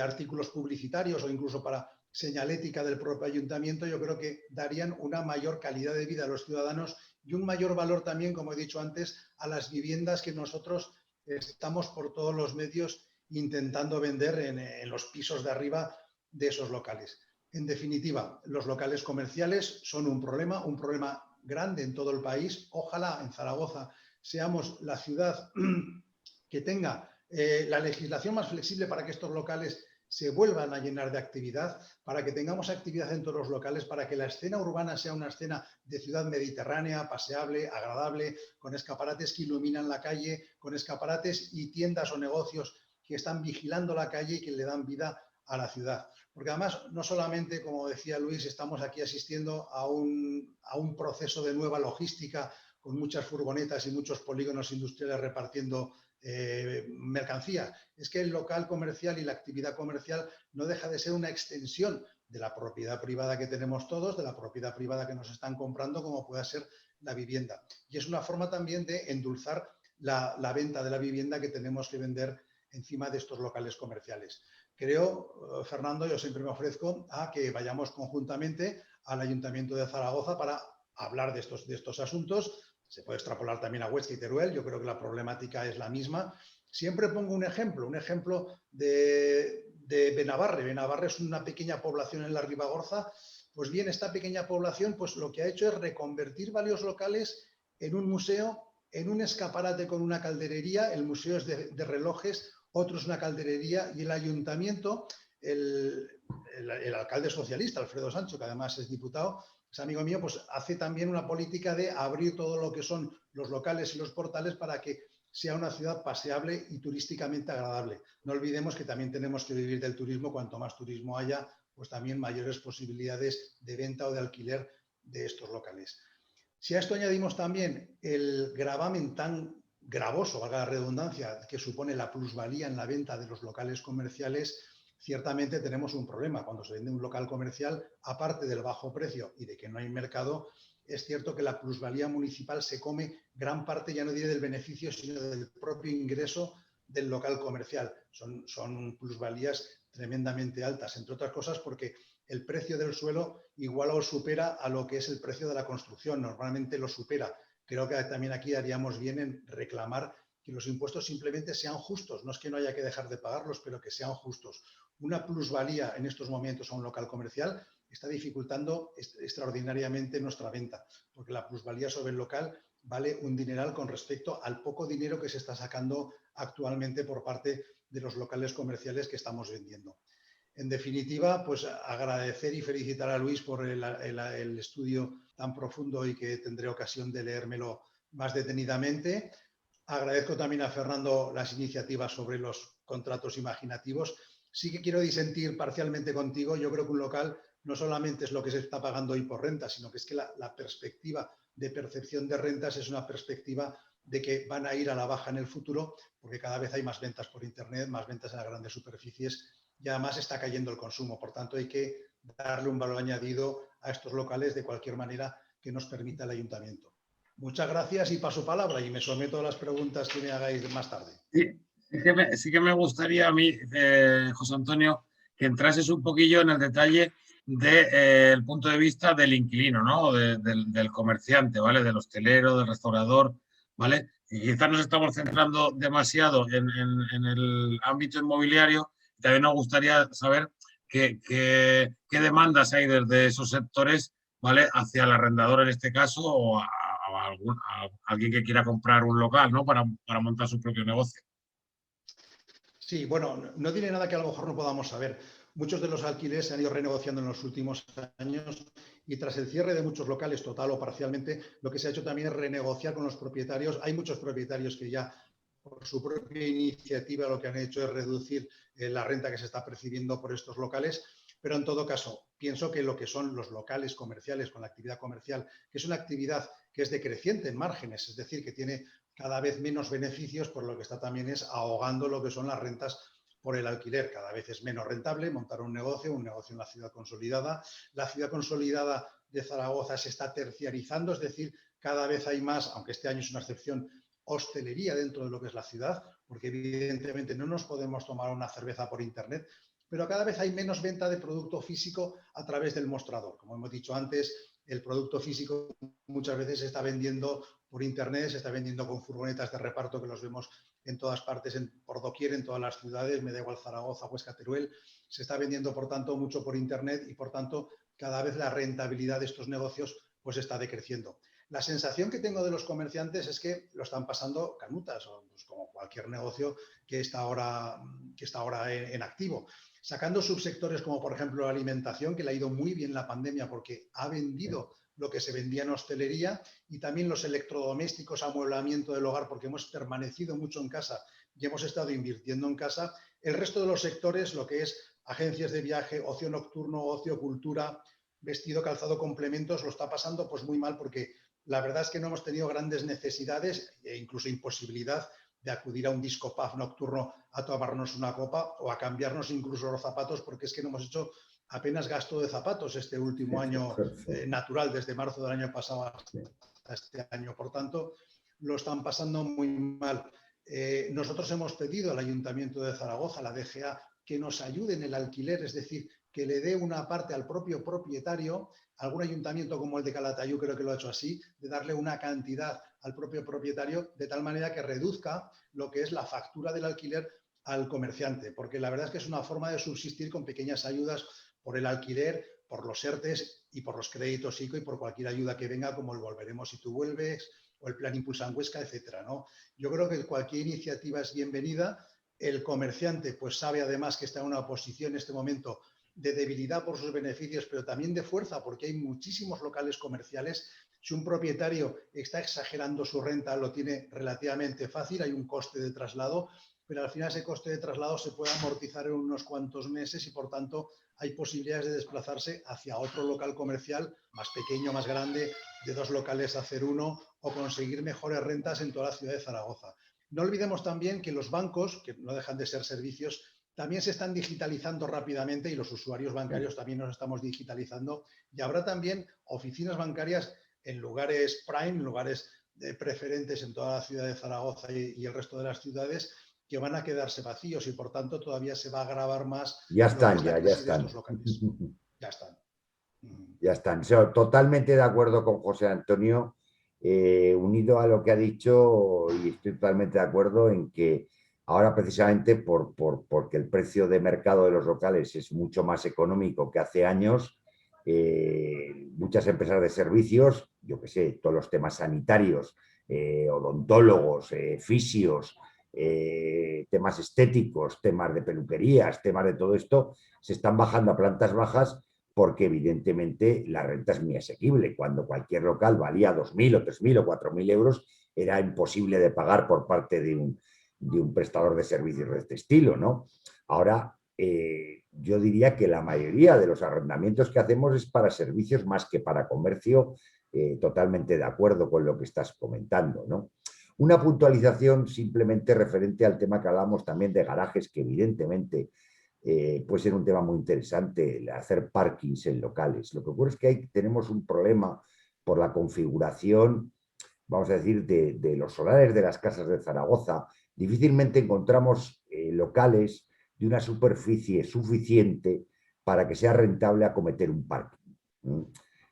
artículos publicitarios o incluso para señalética del propio ayuntamiento, yo creo que darían una mayor calidad de vida a los ciudadanos y un mayor valor también, como he dicho antes, a las viviendas que nosotros estamos por todos los medios intentando vender en los pisos de arriba de esos locales. En definitiva, los locales comerciales son un problema grande en todo el país. Ojalá en Zaragoza seamos la ciudad que tenga la legislación más flexible para que estos locales se vuelvan a llenar de actividad, para que tengamos actividad en todos los locales, para que la escena urbana sea una escena de ciudad mediterránea, paseable, agradable, con escaparates que iluminan la calle, con escaparates y tiendas o negocios que están vigilando la calle y que le dan vida a la ciudad. Porque además, no solamente, como decía Luis, estamos aquí asistiendo a un proceso de nueva logística con muchas furgonetas y muchos polígonos industriales repartiendo mercancía. Es que el local comercial y la actividad comercial no deja de ser una extensión de la propiedad privada que tenemos todos, de la propiedad privada que nos están comprando, como pueda ser la vivienda. Y es una forma también de endulzar la venta de la vivienda que tenemos que vender encima de estos locales comerciales. Creo, Fernando, yo siempre me ofrezco a que vayamos conjuntamente al Ayuntamiento de Zaragoza para hablar de estos asuntos. Se puede extrapolar también a Huesca y Teruel, yo creo que la problemática es la misma. Siempre pongo un ejemplo de Benabarre. Benabarre es una pequeña población en la Ribagorza. Pues bien, esta pequeña población pues lo que ha hecho es reconvertir varios locales en un museo, en un escaparate con una calderería. El museo es de relojes, otro es una calderería, y el ayuntamiento, el alcalde socialista, Alfredo Sancho, que además es diputado, es amigo mío, pues hace también una política de abrir todo lo que son los locales y los portales para que sea una ciudad paseable y turísticamente agradable. No olvidemos que también tenemos que vivir del turismo. Cuanto más turismo haya, pues también mayores posibilidades de venta o de alquiler de estos locales. Si a esto añadimos también el gravamen tan gravoso, valga la redundancia, que supone la plusvalía en la venta de los locales comerciales, ciertamente tenemos un problema. Cuando se vende un local comercial, aparte del bajo precio y de que no hay mercado, es cierto que la plusvalía municipal se come gran parte, ya no diré del beneficio, sino del propio ingreso del local comercial. Son plusvalías tremendamente altas, entre otras cosas porque el precio del suelo iguala o supera a lo que es el precio de la construcción, normalmente lo supera. Creo que también aquí haríamos bien en reclamar que los impuestos simplemente sean justos. No es que no haya que dejar de pagarlos, pero que sean justos. Una plusvalía en estos momentos a un local comercial está dificultando extraordinariamente nuestra venta, porque la plusvalía sobre el local vale un dineral con respecto al poco dinero que se está sacando actualmente por parte de los locales comerciales que estamos vendiendo. En definitiva, pues agradecer y felicitar a Luis por el estudio tan profundo y que tendré ocasión de leérmelo más detenidamente. Agradezco también a Fernando las iniciativas sobre los contratos imaginativos. Sí que quiero disentir parcialmente contigo. Yo creo que un local no solamente es lo que se está pagando hoy por renta, sino que es que la perspectiva de percepción de rentas es una perspectiva de que van a ir a la baja en el futuro, porque cada vez hay más ventas por Internet, más ventas en las grandes superficies, y además está cayendo el consumo. Por tanto, hay que darle un valor añadido a estos locales de cualquier manera que nos permita el ayuntamiento. Muchas gracias y paso palabra y me someto a las preguntas que me hagáis más tarde. Sí que me gustaría a mí, José Antonio, que entrases un poquillo en el detalle del punto de vista del inquilino, ¿no? Del comerciante, ¿vale? Del hostelero, del restaurador, ¿vale? Y quizás nos estamos centrando demasiado en el ámbito inmobiliario. También nos gustaría saber qué demandas hay desde esos sectores, ¿vale? Hacia el arrendador en este caso o a alguien que quiera comprar un local, ¿no? Para montar su propio negocio. Sí, bueno, no diré nada que a lo mejor no podamos saber. Muchos de los alquileres se han ido renegociando en los últimos años y tras el cierre de muchos locales, total o parcialmente, lo que se ha hecho también es renegociar con los propietarios. Hay muchos propietarios que ya, por su propia iniciativa, lo que han hecho es reducir la renta que se está percibiendo por estos locales. Pero en todo caso, pienso que lo que son los locales comerciales con la actividad comercial, que es una actividad que es decreciente en márgenes, es decir, que tiene cada vez menos beneficios, por lo que está también es ahogando lo que son las rentas por el alquiler. Cada vez es menos rentable montar un negocio en la ciudad consolidada. La ciudad consolidada de Zaragoza se está terciarizando, es decir, cada vez hay más, aunque este año es una excepción, hostelería dentro de lo que es la ciudad, porque evidentemente no nos podemos tomar una cerveza por internet, pero cada vez hay menos venta de producto físico a través del mostrador. Como hemos dicho antes, el producto físico muchas veces se está vendiendo por internet, se está vendiendo con furgonetas de reparto que los vemos en todas partes, por doquier, en todas las ciudades, me da igual Zaragoza, Huesca, Teruel, se está vendiendo por tanto mucho por internet y por tanto cada vez la rentabilidad de estos negocios pues está decreciendo. La sensación que tengo de los comerciantes es que lo están pasando canutas, pues como cualquier negocio que está ahora en activo. Sacando subsectores como por ejemplo la alimentación, que le ha ido muy bien la pandemia porque ha vendido lo que se vendía en hostelería, y también los electrodomésticos, amueblamiento del hogar, porque hemos permanecido mucho en casa y hemos estado invirtiendo en casa. El resto de los sectores, lo que es agencias de viaje, ocio nocturno, ocio, cultura, vestido, calzado, complementos, lo está pasando pues muy mal porque la verdad es que no hemos tenido grandes necesidades e incluso imposibilidad de acudir a un disco pub nocturno a tomarnos una copa o a cambiarnos incluso los zapatos, porque es que no hemos hecho apenas gasto de zapatos este último año natural, desde marzo del año pasado hasta este año. Por tanto, lo están pasando muy mal. Nosotros hemos pedido al Ayuntamiento de Zaragoza, a la DGA, que nos ayude en el alquiler, es decir, que le dé una parte al propio propietario. Algún ayuntamiento como el de Calatayud creo que lo ha hecho así, de darle una cantidad al propio propietario de tal manera que reduzca lo que es la factura del alquiler al comerciante, porque la verdad es que es una forma de subsistir con pequeñas ayudas por el alquiler, por los ERTES y por los créditos ICO y por cualquier ayuda que venga, como el Volveremos si tú vuelves o el Plan Impulsa en Huesca, etcétera, ¿no? Yo creo que cualquier iniciativa es bienvenida. El comerciante pues sabe además que está en una posición en este momento de debilidad por sus beneficios, pero también de fuerza, porque hay muchísimos locales comerciales. Si un propietario está exagerando su renta, lo tiene relativamente fácil, hay un coste de traslado, pero al final ese coste de traslado se puede amortizar en unos cuantos meses y por tanto hay posibilidades de desplazarse hacia otro local comercial más pequeño, más grande, de 2 locales a hacer uno, o conseguir mejores rentas en toda la ciudad de Zaragoza. No olvidemos también que los bancos, que no dejan de ser servicios, también se están digitalizando rápidamente y los usuarios bancarios también nos estamos digitalizando, y habrá también oficinas bancarias en lugares prime, en lugares preferentes en toda la ciudad de Zaragoza y el resto de las ciudades, que van a quedarse vacíos y por tanto todavía se va a agravar más ya están, lo que es la crisis de están. estos locales. Ya están. Ya están. Totalmente de acuerdo con José Antonio, unido a lo que ha dicho, y estoy totalmente de acuerdo en que ahora precisamente porque el precio de mercado de los locales es mucho más económico que hace años, muchas empresas de servicios, yo que sé, todos los temas sanitarios, odontólogos, fisios, temas estéticos, temas de peluquerías, temas de todo esto, se están bajando a plantas bajas porque evidentemente la renta es muy asequible. Cuando cualquier local valía 2.000 o 3.000 o 4.000 euros, era imposible de pagar por parte de un prestador de servicios de este estilo, ¿no? Ahora, yo diría que la mayoría de los arrendamientos que hacemos es para servicios más que para comercio, totalmente de acuerdo con lo que estás comentando, ¿no? Una puntualización simplemente referente al tema que hablamos también de garajes, que evidentemente puede ser un tema muy interesante, hacer parkings en locales. Lo que ocurre es que tenemos un problema por la configuración vamos a decir, de los solares de las casas de Zaragoza, difícilmente encontramos locales de una superficie suficiente para que sea rentable acometer un parking.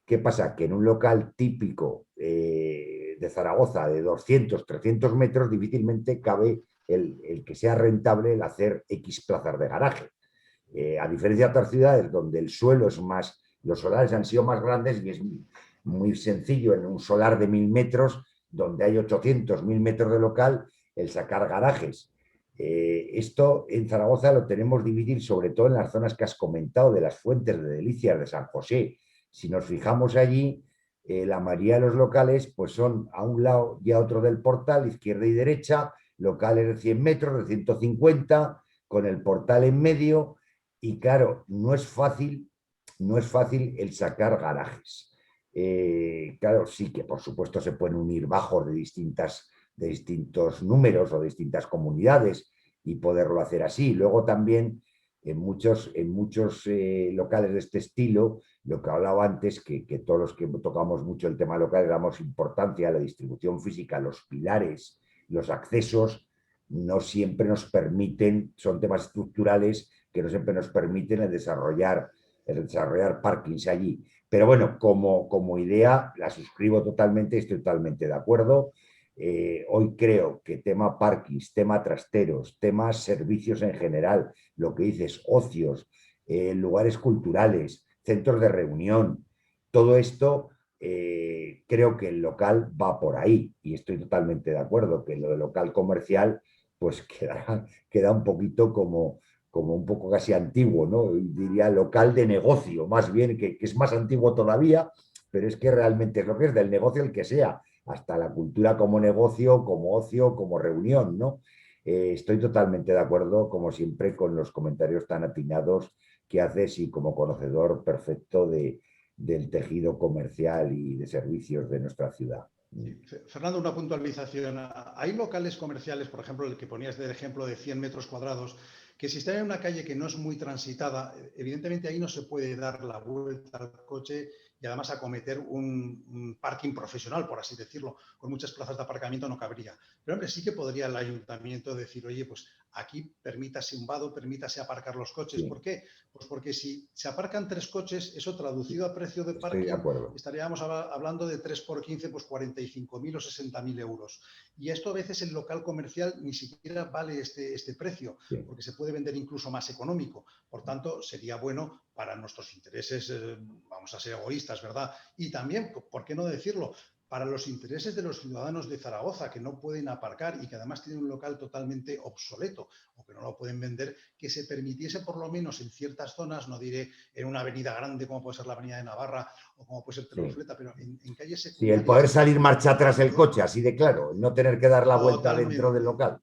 ¿Qué pasa? Que en un local típico de Zaragoza de 200, 300 metros difícilmente cabe el que sea rentable el hacer X plazas de garaje. A diferencia de otras ciudades donde el suelo es más, los solares han sido más grandes y es muy sencillo en un solar de 1000 metros, donde hay 800, 1000 metros de local, el sacar garajes. Esto en Zaragoza lo tenemos difícil, sobre todo en las zonas que has comentado, de las Fuentes, de Delicias, de San José. Si nos fijamos allí, la mayoría de los locales pues son a un lado y a otro del portal, izquierda y derecha, locales de 100 metros, de 150, con el portal en medio, y claro, no es fácil el sacar garajes. Claro, sí que por supuesto se pueden unir bajos de distintos números o de distintas comunidades y poderlo hacer así. Luego también en muchos locales de este estilo, lo que hablaba antes, que todos los que tocamos mucho el tema local le damos importancia a la distribución física, los pilares, los accesos, no siempre nos permiten, son temas estructurales que no siempre nos permiten el desarrollar parkings allí. Pero bueno, como idea la suscribo totalmente, estoy totalmente de acuerdo. Hoy creo que tema parkings, tema trasteros, temas servicios en general, lo que dices, ocios, lugares culturales, centros de reunión, todo esto creo que el local va por ahí y estoy totalmente de acuerdo que lo de local comercial pues queda un poquito como un poco casi antiguo, ¿no? Diría local de negocio, más bien, que es más antiguo todavía, pero es que realmente es lo que es del negocio el que sea, hasta la cultura como negocio, como ocio, como reunión, ¿no? Estoy totalmente de acuerdo, como siempre, con los comentarios tan atinados que haces y como conocedor perfecto del tejido comercial y de servicios de nuestra ciudad. Fernando, una puntualización. Hay locales comerciales, por ejemplo, el que ponías del ejemplo de 100 metros cuadrados, que si están en una calle que no es muy transitada, evidentemente ahí no se puede dar la vuelta al coche y además acometer un parking profesional, por así decirlo. Con muchas plazas de aparcamiento no cabría. Pero hombre, sí que podría el ayuntamiento decir, oye, pues aquí permítase un vado, permítase aparcar los coches. Sí. ¿Por qué? Pues porque si se aparcan 3 coches, eso traducido a precio de parking, Estoy de acuerdo. estaríamos hablando de 3 por 15, pues 45.000 o 60.000 euros. Y esto a veces el local comercial ni siquiera vale este precio, Sí. porque se puede vender incluso más económico. Por tanto, sería bueno para nuestros intereses, vamos a ser egoístas, ¿verdad? Y también, ¿por qué no decirlo?, para los intereses de los ciudadanos de Zaragoza que no pueden aparcar y que además tienen un local totalmente obsoleto o que no lo pueden vender, que se permitiese por lo menos en ciertas zonas, no diré en una avenida grande como puede ser la avenida de Navarra o como puede ser Tenofleta, pero en calles secundarias. Sí, el poder salir marcha atrás el coche, así de claro, no tener que dar la vuelta dentro del local.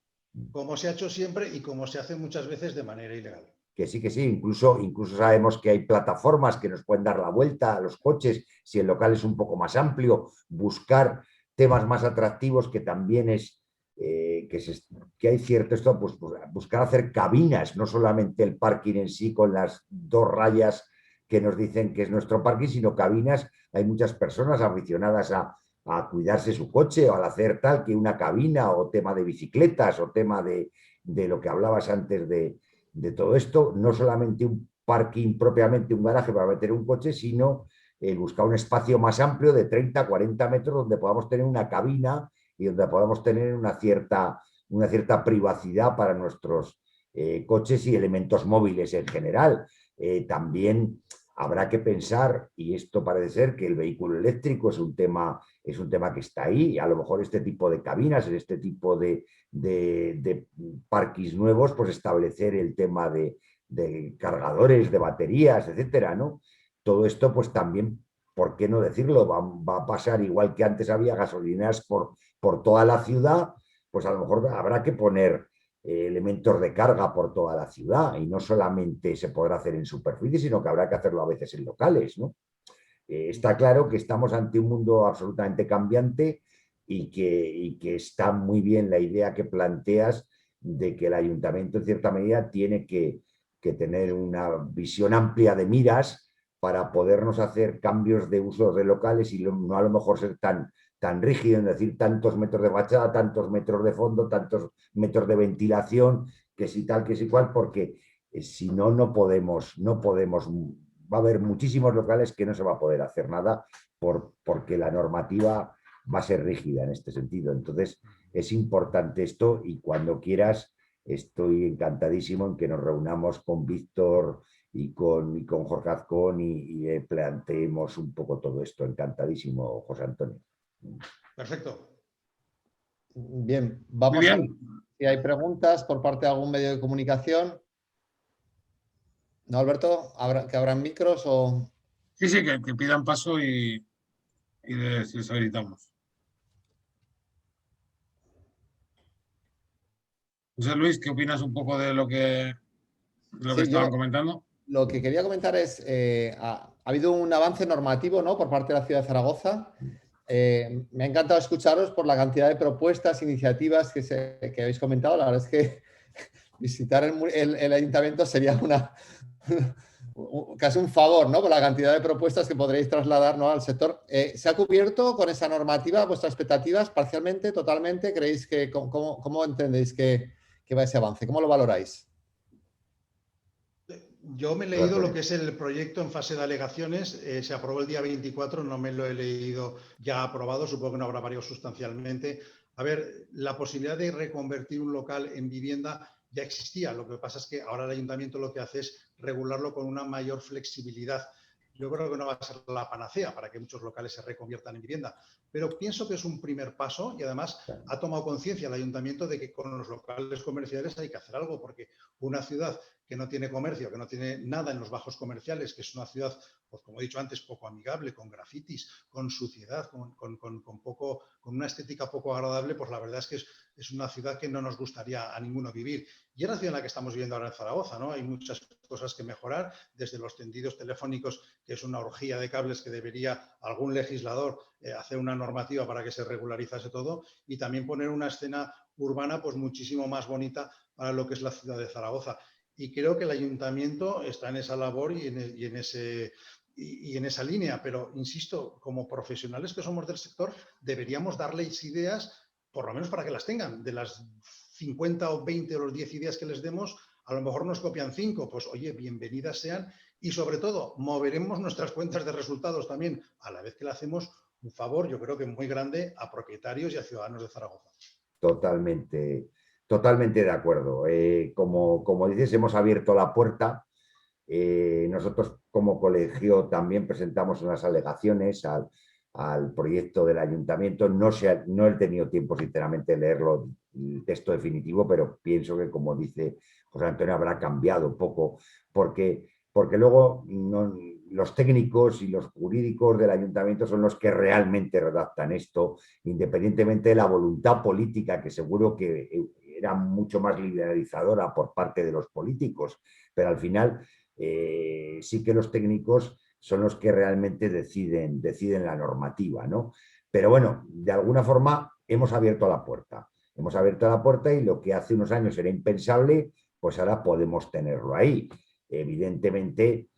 Como se ha hecho siempre y como se hace muchas veces de manera ilegal. Que sí, incluso sabemos que hay plataformas que nos pueden dar la vuelta a los coches, si el local es un poco más amplio, buscar temas más atractivos que también es, que hay cierto esto, pues buscar hacer cabinas, no solamente el parking en sí con las 2 rayas que nos dicen que es nuestro parking, sino cabinas. Hay muchas personas aficionadas a cuidarse su coche o al hacer tal que una cabina o tema de bicicletas o tema de lo que hablabas antes de todo esto, no solamente un parking propiamente, un garaje para meter un coche, sino buscar un espacio más amplio de 30, 40 metros donde podamos tener una cabina y donde podamos tener una cierta privacidad para nuestros coches y elementos móviles en general. También habrá que pensar, y esto parece ser que el vehículo eléctrico es un tema que está ahí, y a lo mejor este tipo de cabinas, en este tipo de parkings nuevos, pues establecer el tema de cargadores, de baterías, etcétera, ¿no? Todo esto, pues también, ¿por qué no decirlo? Va a pasar igual que antes había gasolineras por toda la ciudad, pues a lo mejor habrá que poner elementos de carga por toda la ciudad y no solamente se podrá hacer en superficie, sino que habrá que hacerlo a veces en locales, ¿no? Está claro que estamos ante un mundo absolutamente cambiante y que está muy bien la idea que planteas de que el ayuntamiento en cierta medida tiene que tener una visión amplia de miras para podernos hacer cambios de usos de locales y no a lo mejor ser tan tan rígido en decir tantos metros de fachada, tantos metros de fondo, tantos metros de ventilación, que si tal, que si cual, porque si no, no podemos, va a haber muchísimos locales que no se va a poder hacer nada porque la normativa va a ser rígida en este sentido. Entonces, es importante esto y cuando quieras, estoy encantadísimo en que nos reunamos con Víctor y con Jorge Azcón y planteemos un poco todo esto. Encantadísimo, José Antonio. Perfecto. Bien, Muy vamos a ver bien. si hay preguntas por parte de algún medio de comunicación. ¿No, Alberto? ¿Que abran micros o...? Sí, sí, que pidan paso y les habilitamos. José Luis, ¿qué opinas un poco de lo que Sí, estaban comentando? Lo que quería comentar es, ha habido un avance normativo, ¿no?, por parte de la ciudad de Zaragoza. Me ha encantado escucharos por la cantidad de propuestas, iniciativas que habéis comentado. La verdad es que visitar el ayuntamiento sería casi un favor, ¿no?, por la cantidad de propuestas que podréis trasladar, ¿no?, al sector. ¿Se ha cubierto con esa normativa vuestras expectativas parcialmente, totalmente? ¿Creéis que, cómo entendéis que va ese avance? ¿Cómo lo valoráis? Yo me he leído lo que es el proyecto en fase de alegaciones, se aprobó el día 24, no me lo he leído ya aprobado, supongo que no habrá variado sustancialmente. A ver, la posibilidad de reconvertir un local en vivienda ya existía, lo que pasa es que ahora el ayuntamiento lo que hace es regularlo con una mayor flexibilidad. Yo creo que no va a ser la panacea para que muchos locales se reconviertan en vivienda, pero pienso que es un primer paso y además ha tomado conciencia el ayuntamiento de que con los locales comerciales hay que hacer algo, porque una ciudad que no tiene comercio, que no tiene nada en los bajos comerciales, que es una ciudad, pues como he dicho antes, poco amigable, con grafitis, con suciedad, con una estética poco agradable, pues la verdad es que es una ciudad que no nos gustaría a ninguno vivir. Y es la ciudad en la que estamos viviendo ahora en Zaragoza, ¿no? Hay muchas cosas que mejorar, desde los tendidos telefónicos, que es una orgía de cables que debería algún legislador hacer una normativa para que se regularizase todo, y también poner una escena urbana pues muchísimo más bonita para lo que es la ciudad de Zaragoza. Y creo que el ayuntamiento está en esa labor y en esa línea, pero insisto, como profesionales que somos del sector, deberíamos darles ideas, por lo menos para que las tengan. De las 50 o 20 o los 10 ideas que les demos, a lo mejor nos copian 5, pues oye, bienvenidas sean, y sobre todo, moveremos nuestras cuentas de resultados también, a la vez que le hacemos un favor, yo creo que muy grande, a propietarios y a ciudadanos de Zaragoza. Totalmente de acuerdo. Como dices, hemos abierto la puerta. Nosotros como colegio también presentamos unas alegaciones al proyecto del ayuntamiento. No he tenido tiempo, sinceramente, de leerlo, el texto definitivo, pero pienso que, como dice José Antonio, habrá cambiado un poco, porque luego los técnicos y los jurídicos del ayuntamiento son los que realmente redactan esto, independientemente de la voluntad política, que seguro que era mucho más liberalizadora por parte de los políticos, pero al final sí que los técnicos son los que realmente deciden la normativa, ¿no? Pero bueno, de alguna forma hemos abierto la puerta. Hemos abierto la puerta y lo que hace unos años era impensable, pues ahora podemos tenerlo ahí. Evidentemente,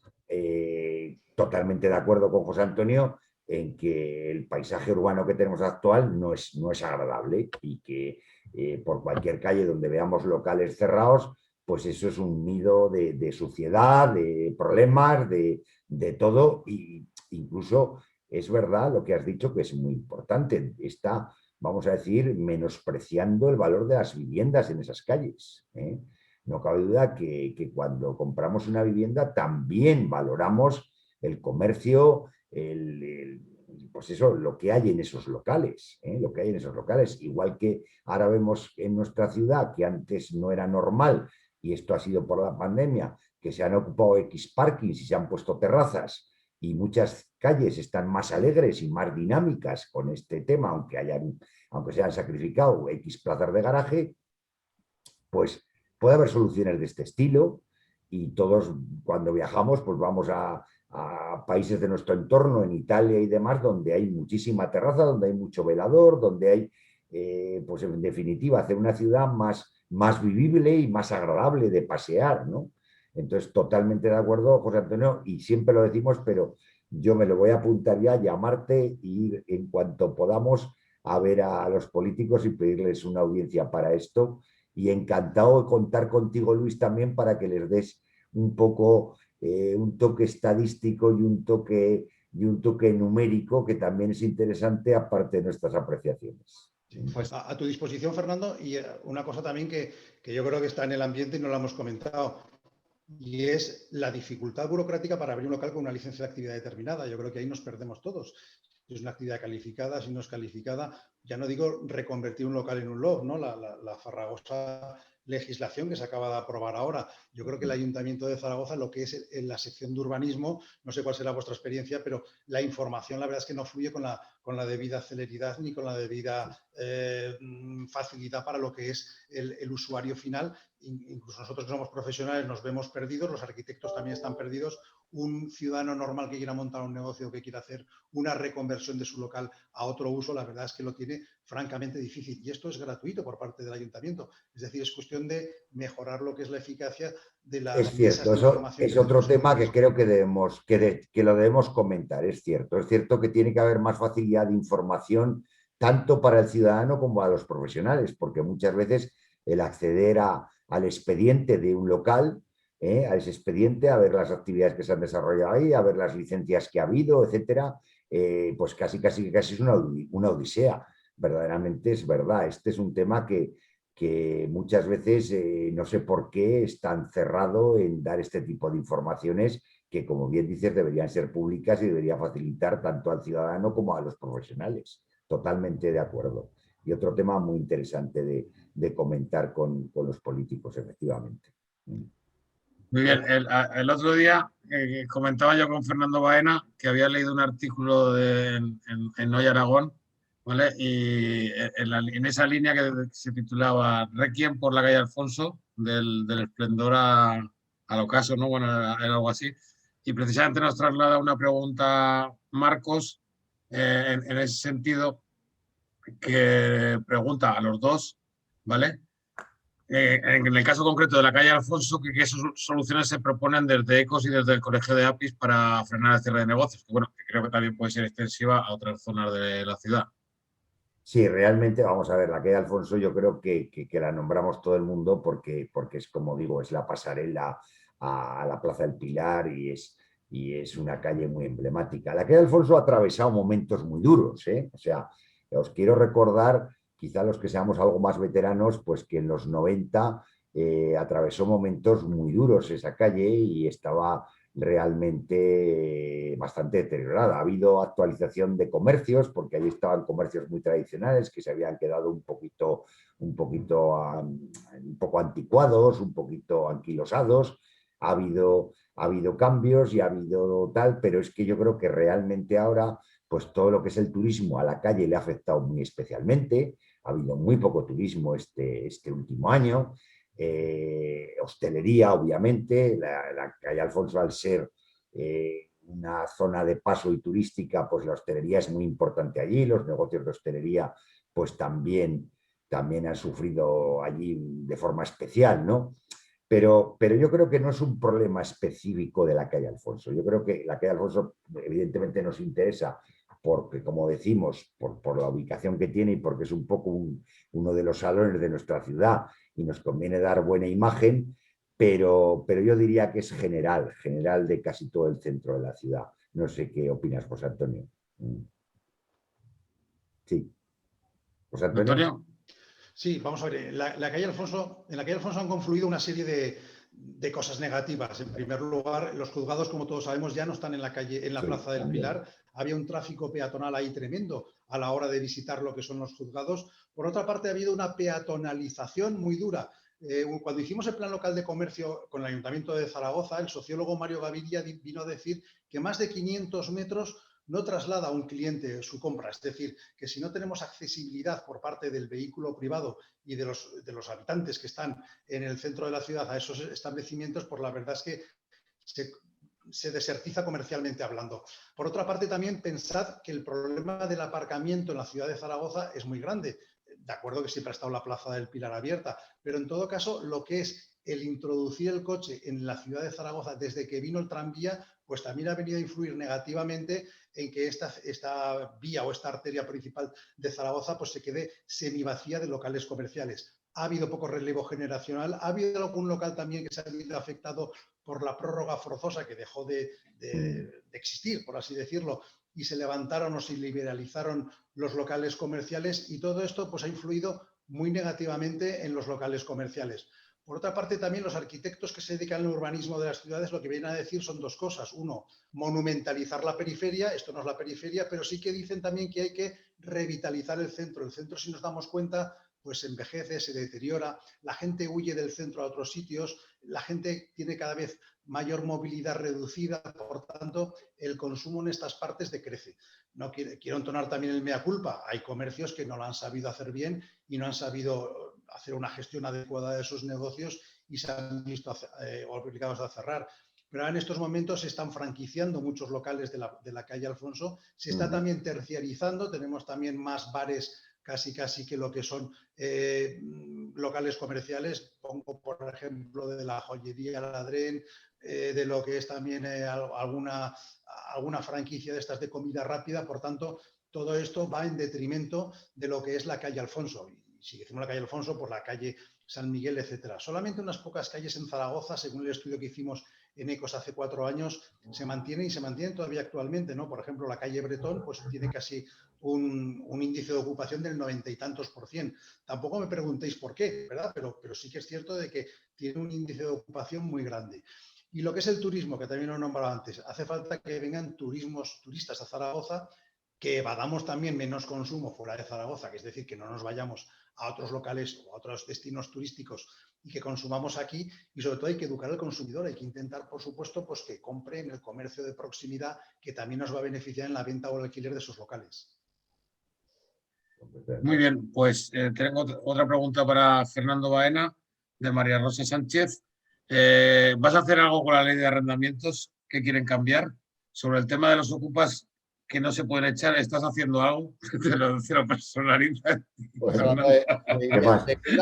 totalmente de acuerdo con José Antonio en que el paisaje urbano que tenemos actual no es agradable y que por cualquier calle donde veamos locales cerrados, pues eso es un nido de suciedad, de problemas, de todo, e incluso es verdad lo que has dicho, que es muy importante. Está, vamos a decir, menospreciando el valor de las viviendas en esas calles, ¿eh? No cabe duda que cuando compramos una vivienda también valoramos el comercio, pues eso, lo que hay en esos locales, ¿eh? Lo que hay en esos locales. Igual que ahora vemos en nuestra ciudad, que antes no era normal, y esto ha sido por la pandemia, que se han ocupado X parkings y se han puesto terrazas, y muchas calles están más alegres y más dinámicas con este tema, aunque se han sacrificado X plazas de garaje, pues puede haber soluciones de este estilo, y todos cuando viajamos pues vamos a países de nuestro entorno, en Italia y demás, donde hay muchísima terraza, donde hay mucho velador, donde hay, pues en definitiva, hacer una ciudad más vivible y más agradable de pasear, ¿no? Entonces, totalmente de acuerdo, José Antonio, y siempre lo decimos, pero yo me lo voy a apuntar ya, llamarte y ir en cuanto podamos a ver a los políticos y pedirles una audiencia para esto. Y encantado de contar contigo, Luis, también para que les des un poco un toque estadístico y un toque numérico que también es interesante aparte de nuestras apreciaciones. Pues, A tu disposición, Fernando, y una cosa también que yo creo que está en el ambiente y no lo hemos comentado, y es la dificultad burocrática para abrir un local con una licencia de actividad determinada. Yo creo que ahí nos perdemos todos. Si es una actividad calificada, si no es calificada, ya no digo reconvertir un local en un LOF, ¿no? La farragosa legislación que se acaba de aprobar ahora. Yo creo que el Ayuntamiento de Zaragoza, lo que es en la sección de urbanismo, no sé cuál será vuestra experiencia, pero la información, la verdad es que no fluye con la debida celeridad ni con la debida facilidad para lo que es el usuario final. Incluso nosotros que somos profesionales nos vemos perdidos, los arquitectos también están perdidos. Un ciudadano normal que quiera montar un negocio, que quiera hacer una reconversión de su local a otro uso, la verdad es que lo tiene francamente difícil. Y esto es gratuito por parte del ayuntamiento. Es decir, es cuestión de mejorar lo que es la eficacia de las Es cierto, mesas de eso información es que otro tenemos en tema que urbanismo. creo que lo debemos comentar, es cierto que tiene que haber más facilidad de información tanto para el ciudadano como a los profesionales, porque muchas veces el acceder al expediente de un local, a ese expediente, a ver las actividades que se han desarrollado ahí, a ver las licencias que ha habido, etcétera, pues casi es una odisea. Verdaderamente es verdad, este es un tema que muchas veces no sé por qué están cerrados en dar este tipo de informaciones que, como bien dices, deberían ser públicas y debería facilitar tanto al ciudadano como a los profesionales. Totalmente de acuerdo. Y otro tema muy interesante de comentar con los políticos, efectivamente. Muy bien, el otro día comentaba yo con Fernando Baena que había leído un artículo en Hoy Aragón, ¿vale? Y en esa línea que se titulaba Requiem por la calle Alfonso, del esplendor al ocaso, ¿no? Bueno, era algo así. Y precisamente nos traslada una pregunta Marcos en ese sentido, que pregunta a los dos, ¿vale? En el caso concreto de la calle Alfonso, ¿qué soluciones se proponen desde ECOS y desde el Colegio de APIs para frenar el cierre de negocios? Que, bueno, que creo que también puede ser extensiva a otras zonas de la ciudad. Sí, realmente, vamos a ver, la calle Alfonso yo creo que la nombramos todo el mundo porque es, como digo, es la pasarela a la Plaza del Pilar y es una calle muy emblemática. La calle Alfonso ha atravesado momentos muy duros, ¿eh? O sea, os quiero recordar, quizá los que seamos algo más veteranos, pues que en los 90 atravesó momentos muy duros esa calle y estaba realmente bastante deteriorada. Ha habido actualización de comercios, porque allí estaban comercios muy tradicionales que se habían quedado un poco anticuados, un poquito anquilosados. Ha habido cambios y ha habido tal, pero es que yo creo que realmente ahora, pues todo lo que es el turismo a la calle le ha afectado muy especialmente. Ha habido muy poco turismo este último año. Hostelería, obviamente, la calle Alfonso, al ser una zona de paso y turística, pues la hostelería es muy importante allí, los negocios de hostelería pues también han sufrido allí de forma especial, ¿no? Pero yo creo que no es un problema específico de la calle Alfonso. Yo creo que la calle Alfonso evidentemente nos interesa porque, como decimos, por la ubicación que tiene y porque es un poco uno de los salones de nuestra ciudad y nos conviene dar buena imagen, pero yo diría que es general de casi todo el centro de la ciudad. No sé qué opinas, José Antonio. Sí. José Antonio. Antonio. Sí, vamos a ver, en la calle Alfonso han confluido una serie de cosas negativas. En primer lugar, los juzgados, como todos sabemos, ya no están en la calle, en la Sí, Plaza del también. Pilar. Había un tráfico peatonal ahí tremendo a la hora de visitar lo que son los juzgados. Por otra parte, ha habido una peatonalización muy dura. Cuando hicimos el plan local de comercio con el Ayuntamiento de Zaragoza, el sociólogo Mario Gaviria vino a decir que más de 500 metros no traslada a un cliente su compra. Es decir, que si no tenemos accesibilidad por parte del vehículo privado y de los habitantes que están en el centro de la ciudad a esos establecimientos, pues la verdad es que se desertiza comercialmente hablando. Por otra parte, también pensad que el problema del aparcamiento en la ciudad de Zaragoza es muy grande. De acuerdo que siempre ha estado la Plaza del Pilar abierta, pero en todo caso, lo que es el introducir el coche en la ciudad de Zaragoza desde que vino el tranvía, pues también ha venido a influir negativamente en que esta vía o esta arteria principal de Zaragoza pues se quede semivacía de locales comerciales. Ha habido poco relevo generacional, ha habido algún local también que se ha visto afectado por la prórroga forzosa que dejó de existir, por así decirlo, y se levantaron o se liberalizaron los locales comerciales, y todo esto pues ha influido muy negativamente en los locales comerciales. Por otra parte, también los arquitectos que se dedican al urbanismo de las ciudades lo que vienen a decir son dos cosas. Uno, monumentalizar la periferia. Esto no es la periferia, pero sí que dicen también que hay que revitalizar el centro. El centro, si nos damos cuenta, pues envejece, se deteriora, la gente huye del centro a otros sitios, la gente tiene cada vez mayor movilidad reducida, por tanto, el consumo en estas partes decrece. No quiero entonar también el mea culpa. Hay comercios que no lo han sabido hacer bien y no han sabido hacer una gestión adecuada de sus negocios y se han visto obligados a cerrar. Pero ahora en estos momentos se están franquiciando muchos locales de la calle Alfonso, se está también terciarizando, tenemos también más bares casi que lo que son locales comerciales. Pongo por ejemplo de la joyería Ladrén, de lo que es también alguna franquicia de estas de comida rápida. Por tanto, todo esto va en detrimento de lo que es la calle Alfonso. Y si decimos la calle Alfonso, por la calle San Miguel, etcétera. Solamente unas pocas calles en Zaragoza, según el estudio que hicimos en ECOS hace 4 años, se mantienen y se mantienen todavía actualmente, ¿no? Por ejemplo, la calle Bretón pues tiene casi un índice de ocupación del 90 y tantos %. Tampoco me preguntéis por qué, ¿verdad? Pero sí que es cierto de que tiene un índice de ocupación muy grande. Y lo que es el turismo, que también lo he nombrado antes, hace falta que vengan turistas a Zaragoza, que evadamos también menos consumo fuera de Zaragoza, que es decir, que no nos vayamos a otros locales o a otros destinos turísticos y que consumamos aquí. Y sobre todo hay que educar al consumidor, hay que intentar, por supuesto, pues que compre en el comercio de proximidad, que también nos va a beneficiar en la venta o el alquiler de sus locales. Muy bien, pues tengo otra pregunta para Fernando Baena, de María Rosa Sánchez. ¿Vas a hacer algo con la ley de arrendamientos que quieren cambiar? Sobre el tema de los ocupas que no se pueden echar, ¿estás haciendo algo? Te lo personaliza. Bueno,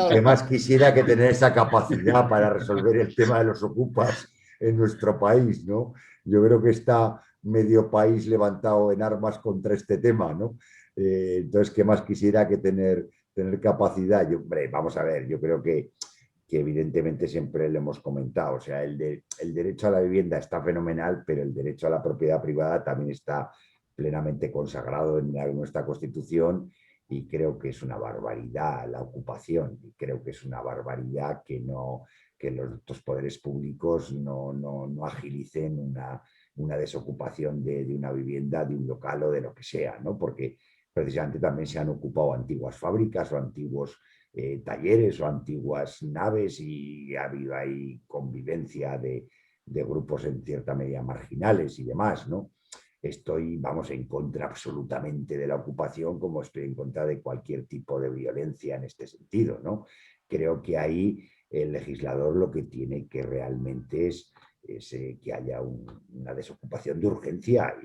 ¿Qué más quisiera que tener esa capacidad para resolver el tema de los ocupas en nuestro país, ¿no? Yo creo que está medio país levantado en armas contra este tema, ¿no? Entonces, ¿qué más quisiera que tener capacidad? Hombre, vamos a ver, yo creo que evidentemente siempre lo hemos comentado, o sea, el derecho a la vivienda está fenomenal, pero el derecho a la propiedad privada también está plenamente consagrado en nuestra Constitución, y creo que es una barbaridad la ocupación, y creo que es una barbaridad que los poderes públicos no agilicen una desocupación de una vivienda, de un local o de lo que sea, ¿no? Porque precisamente también se han ocupado antiguas fábricas o antiguos talleres o antiguas naves, y ha habido ahí convivencia de grupos en cierta medida marginales y demás, ¿no? Estoy, vamos, en contra absolutamente de la ocupación, como estoy en contra de cualquier tipo de violencia en este sentido, ¿no? Creo que ahí el legislador lo que tiene que realmente es que haya una desocupación de urgencia,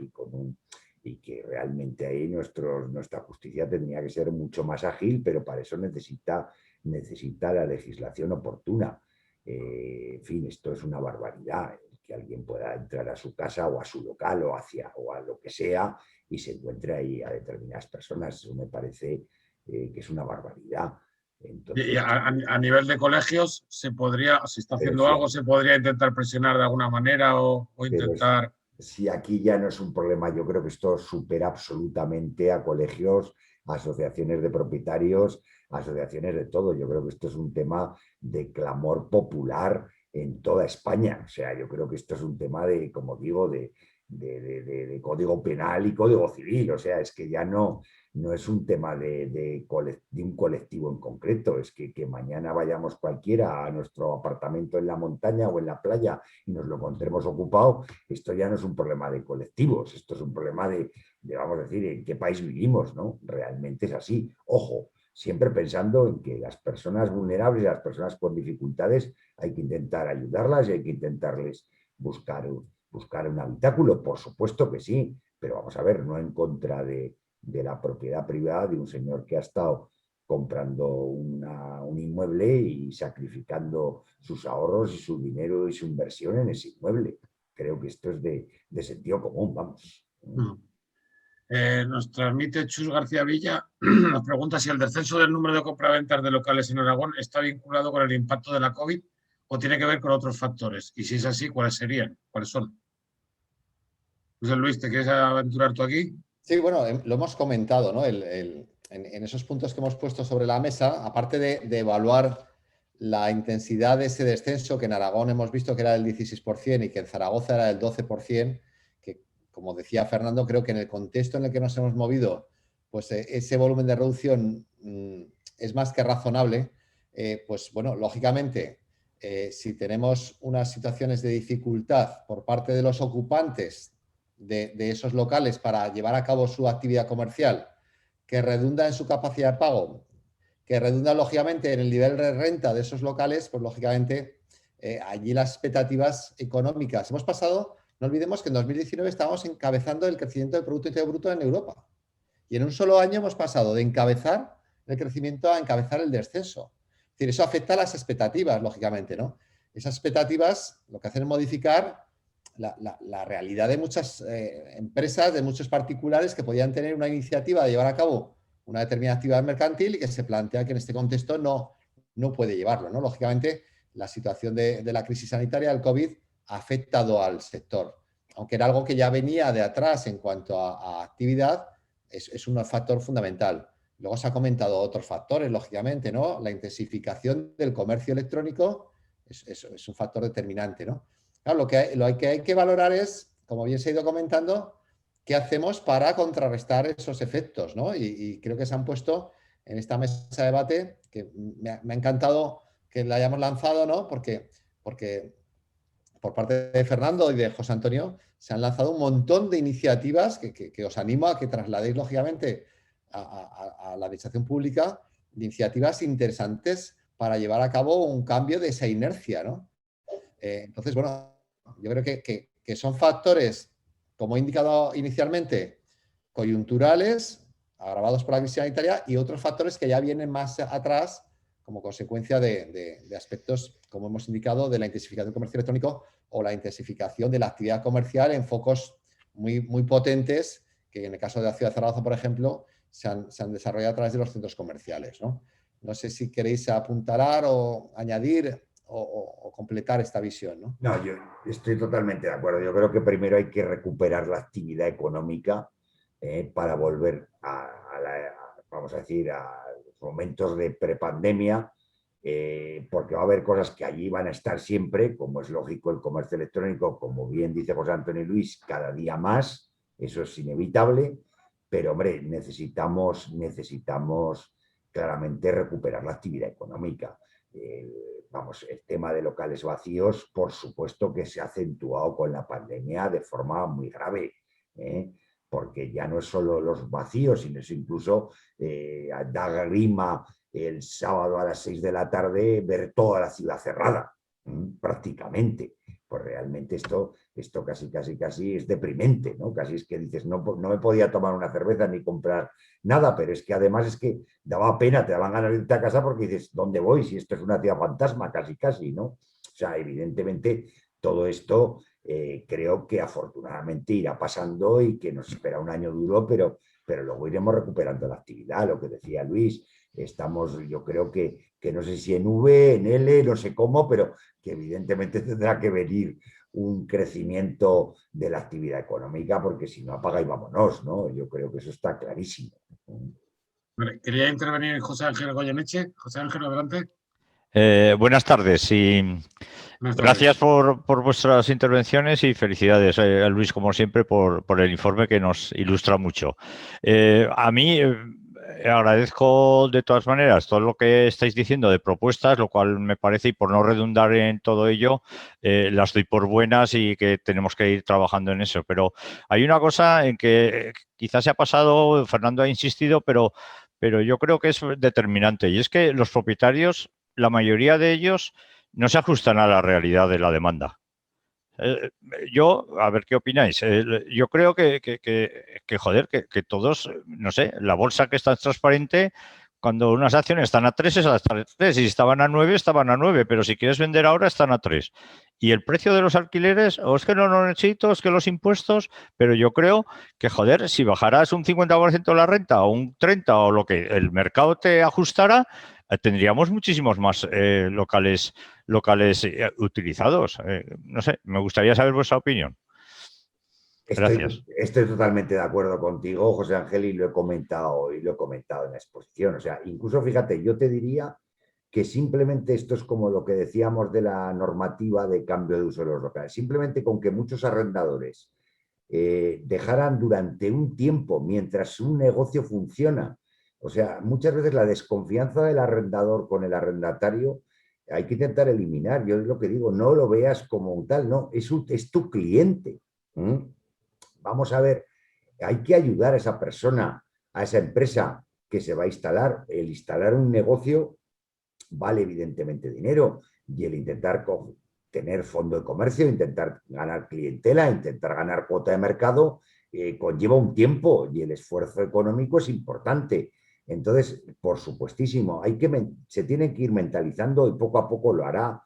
y que realmente ahí nuestra justicia tendría que ser mucho más ágil, pero para eso necesita la legislación oportuna. En fin, esto es una barbaridad, que alguien pueda entrar a su casa o a su local o a lo que sea y se encuentre ahí a determinadas personas. Eso me parece que es una barbaridad. Entonces, y a nivel de colegios, se está haciendo algo, se podría intentar presionar de alguna manera o intentar... Si aquí ya no es un problema, yo creo que esto supera absolutamente a colegios, a asociaciones de propietarios, a asociaciones de todo. Yo creo que esto es un tema de clamor popular en toda España. O sea, yo creo que esto es un tema de, como digo, de código penal y código civil. O sea, es que ya no es un tema de un colectivo en concreto. Es que mañana vayamos cualquiera a nuestro apartamento en la montaña o en la playa y nos lo encontremos ocupado. Esto ya no es un problema de colectivos, esto es un problema de vamos a decir, en qué país vivimos, ¿no? Realmente es así. Ojo, siempre pensando en que las personas vulnerables y las personas con dificultades hay que intentar ayudarlas y hay que intentarles buscar un habitáculo, por supuesto que sí, pero vamos a ver, no en contra de la propiedad privada de un señor que ha estado comprando un inmueble y sacrificando sus ahorros y su dinero y su inversión en ese inmueble. creo que esto es de sentido común, vamos. Nos transmite Chus García Villa, nos pregunta si el descenso del número de compraventas de locales en Aragón está vinculado con el impacto de la COVID o tiene que ver con otros factores. Y si es así, ¿cuáles serían? ¿Cuáles son? José Luis, ¿te quieres aventurar tú aquí? Sí, bueno, lo hemos comentado, ¿no? En esos puntos que hemos puesto sobre la mesa, aparte de evaluar la intensidad de ese descenso, que en Aragón hemos visto que era del 16% y que en Zaragoza era del 12%, que como decía Fernando, creo que en el contexto en el que nos hemos movido, pues ese volumen de reducción es más que razonable. Pues bueno, lógicamente, si tenemos unas situaciones de dificultad por parte de los ocupantes de esos locales para llevar a cabo su actividad comercial, que redunda en su capacidad de pago, que redunda lógicamente en el nivel de renta de esos locales, pues lógicamente allí las expectativas económicas. Hemos pasado, no olvidemos que en 2019 estábamos encabezando el crecimiento del Producto Interior Bruto en Europa. Y en un solo año hemos pasado de encabezar el crecimiento a encabezar el descenso. Es decir, eso afecta a las expectativas, lógicamente, ¿no? Esas expectativas lo que hacen es modificar la realidad de muchas empresas, de muchos particulares que podían tener una iniciativa de llevar a cabo una determinada actividad mercantil y que se plantea que en este contexto no puede llevarlo, ¿no? Lógicamente, la situación de la crisis sanitaria del COVID ha afectado al sector. Aunque era algo que ya venía de atrás en cuanto a actividad, es un factor fundamental. Luego se ha comentado otros factores, lógicamente, ¿no? La intensificación del comercio electrónico es un factor determinante, ¿no? Claro, lo que hay que valorar es, como bien se ha ido comentando, qué hacemos para contrarrestar esos efectos, ¿no? Y creo que se han puesto en esta mesa de debate, que me ha encantado que la hayamos lanzado, ¿no? Porque por parte de Fernando y de José Antonio se han lanzado un montón de iniciativas que os animo a que trasladéis, lógicamente, a la administración pública, de iniciativas interesantes para llevar a cabo un cambio de esa inercia, ¿no? Entonces, bueno, yo creo que son factores, como he indicado inicialmente, coyunturales, agravados por la crisis sanitaria, y otros factores que ya vienen más atrás como consecuencia de aspectos, como hemos indicado, de la intensificación del comercio electrónico o la intensificación de la actividad comercial en focos muy, muy potentes, que en el caso de la ciudad de Zaragoza, por ejemplo, se han desarrollado a través de los centros comerciales, ¿no? No sé si queréis apuntalar o añadir o completar esta visión, ¿no? No, yo estoy totalmente de acuerdo. Yo creo que primero hay que recuperar la actividad económica para volver vamos a decir, a los momentos de prepandemia, porque va a haber cosas que allí van a estar siempre, como es lógico el comercio electrónico, como bien dice José Antonio Luis, cada día más, eso es inevitable, pero hombre, necesitamos claramente recuperar la actividad económica. Vamos, el tema de locales vacíos, por supuesto que se ha acentuado con la pandemia de forma muy grave, porque ya no es solo los vacíos, sino es incluso da grima el sábado a las 6 de la tarde ver toda la ciudad cerrada, prácticamente. Pues realmente esto casi es deprimente, ¿no? Casi es que dices, no me podía tomar una cerveza ni comprar nada, pero es que además es que daba pena, te daban ganas de irte a casa porque dices, ¿dónde voy? Si esto es una ciudad fantasma, casi, ¿no? O sea, evidentemente todo esto creo que afortunadamente irá pasando y que nos espera un año duro, pero luego iremos recuperando la actividad, lo que decía Luis. Estamos, yo creo que no sé si en V, en L, no sé cómo, pero que evidentemente tendrá que venir un crecimiento de la actividad económica, porque si no, apaga y vámonos, ¿no? Yo creo que eso está clarísimo. Vale, quería intervenir José Ángel Goyeneche. José Ángel, adelante. Buenas tardes y gracias por vuestras intervenciones y felicidades a Luis, como siempre, por el informe que nos ilustra mucho. A mí agradezco de todas maneras todo lo que estáis diciendo de propuestas, lo cual me parece, y por no redundar en todo ello, las doy por buenas y que tenemos que ir trabajando en eso. Pero hay una cosa en que quizás se ha pasado, Fernando ha insistido, pero yo creo que es determinante, y es que los propietarios, la mayoría de ellos, no se ajustan a la realidad de la demanda. Yo, a ver qué opináis. Yo creo que joder, que todos, no sé, la bolsa que está transparente, Cuando unas acciones están a 3, es hasta 3. Y si estaban a 9, estaban a 9. Pero si quieres vender ahora, están a 3. Y el precio de los alquileres, o es que no lo necesito, es que los impuestos, pero yo creo que, joder, si bajarás un 50% la renta o un 30% o lo que el mercado te ajustara, tendríamos muchísimos más locales utilizados. No sé, me gustaría saber vuestra opinión. Gracias. Estoy totalmente de acuerdo contigo, José Ángel, y lo he comentado en la exposición. O sea, incluso fíjate, yo te diría que simplemente esto es como lo que decíamos de la normativa de cambio de uso de los locales. Simplemente con que muchos arrendadores dejaran durante un tiempo, mientras un negocio funciona. O sea, muchas veces la desconfianza del arrendador con el arrendatario hay que intentar eliminar. Yo es lo que digo, no lo veas como un tal, no, es tu cliente. Vamos a ver, hay que ayudar a esa persona, a esa empresa que se va a instalar. El instalar un negocio vale evidentemente dinero y el intentar tener fondo de comercio, intentar ganar clientela, intentar ganar cuota de mercado, conlleva un tiempo y el esfuerzo económico es importante. Entonces, por supuestísimo, se tiene que ir mentalizando y poco a poco lo hará.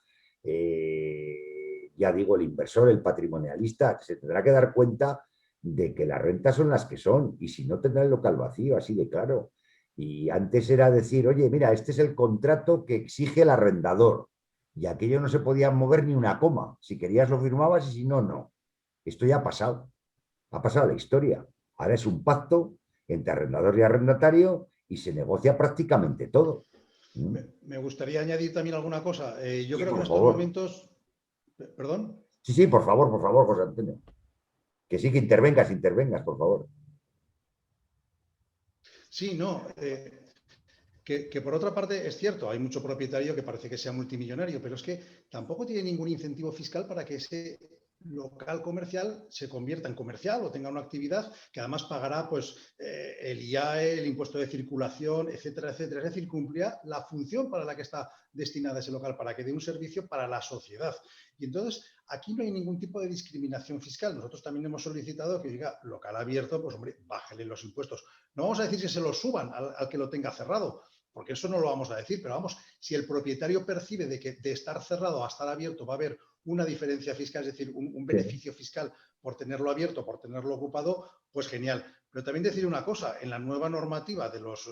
Ya digo, el inversor, el patrimonialista, se tendrá que dar cuenta de que las rentas son las que son y si no tendrá el local vacío, así de claro. Y antes era decir, oye, mira, este es el contrato que exige el arrendador y aquello no se podía mover ni una coma. Si querías lo firmabas y si no, no. Esto ya ha pasado la historia. Ahora es un pacto entre arrendador y arrendatario y se negocia prácticamente todo. Me gustaría añadir también alguna cosa. Yo creo que en estos favor. momentos... ¿Perdón? Sí, por favor, José Antonio. Que sí, que intervengas, por favor. Sí, no. Que por otra parte es cierto, hay mucho propietario que parece que sea multimillonario, pero es que tampoco tiene ningún incentivo fiscal para que ese local comercial se convierta en comercial o tenga una actividad que además pagará pues, el IAE, el impuesto de circulación, etcétera, etcétera. Es decir, cumplirá la función para la que está destinada ese local, para que dé un servicio para la sociedad. Y entonces, aquí no hay ningún tipo de discriminación fiscal. Nosotros también hemos solicitado que diga local abierto, pues hombre, bájale los impuestos. No vamos a decir que se los suban al que lo tenga cerrado, porque eso no lo vamos a decir, pero vamos, si el propietario percibe de que de estar cerrado a estar abierto va a haber una diferencia fiscal, es decir, un beneficio fiscal por tenerlo abierto, por tenerlo ocupado, pues genial. Pero también decir una cosa, en la nueva normativa de los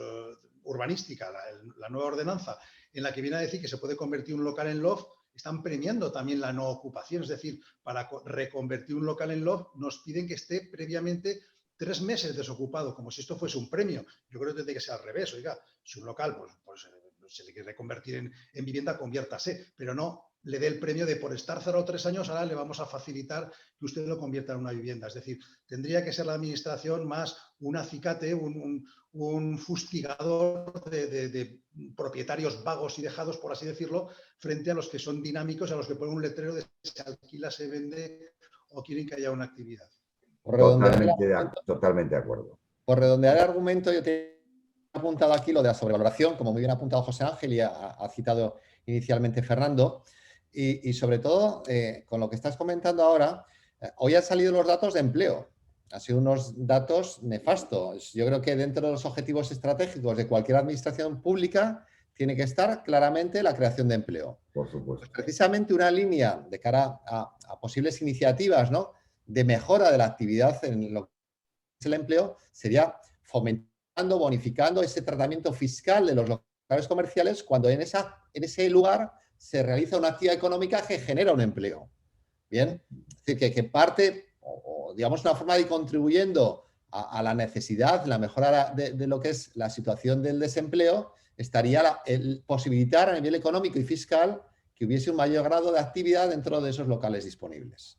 urbanística, la nueva ordenanza, en la que viene a decir que se puede convertir un local en loft, están premiando también la no ocupación, es decir, para reconvertir un local en loft nos piden que esté previamente 3 meses desocupado, como si esto fuese un premio. Yo creo que tendría que ser al revés. Oiga, si un local pues se le quiere reconvertir en vivienda, conviértase, pero no le dé el premio de por estar cerrado 3 años, ahora le vamos a facilitar que usted lo convierta en una vivienda. Es decir, tendría que ser la administración más un acicate, un fustigador de propietarios vagos y dejados, por así decirlo, frente a los que son dinámicos, a los que ponen un letrero de se alquila, se vende o quieren que haya una actividad. Totalmente de acuerdo. Por redondear el argumento, yo te he apuntado aquí lo de la sobrevaloración, como muy bien ha apuntado José Ángel y ha citado inicialmente Fernando, y sobre todo, con lo que estás comentando ahora, hoy han salido los datos de empleo. Han sido unos datos nefastos. Yo creo que dentro de los objetivos estratégicos de cualquier administración pública tiene que estar claramente la creación de empleo. Por supuesto. Pues precisamente una línea de cara a posibles iniciativas, ¿no?, de mejora de la actividad en lo que es el empleo sería fomentando, bonificando ese tratamiento fiscal de los locales comerciales cuando en ese lugar se realiza una actividad económica que genera un empleo. Bien, es decir, que parte, o digamos una forma de ir contribuyendo a la necesidad, la mejora de lo que es la situación del desempleo, estaría el posibilitar a nivel económico y fiscal que hubiese un mayor grado de actividad dentro de esos locales disponibles.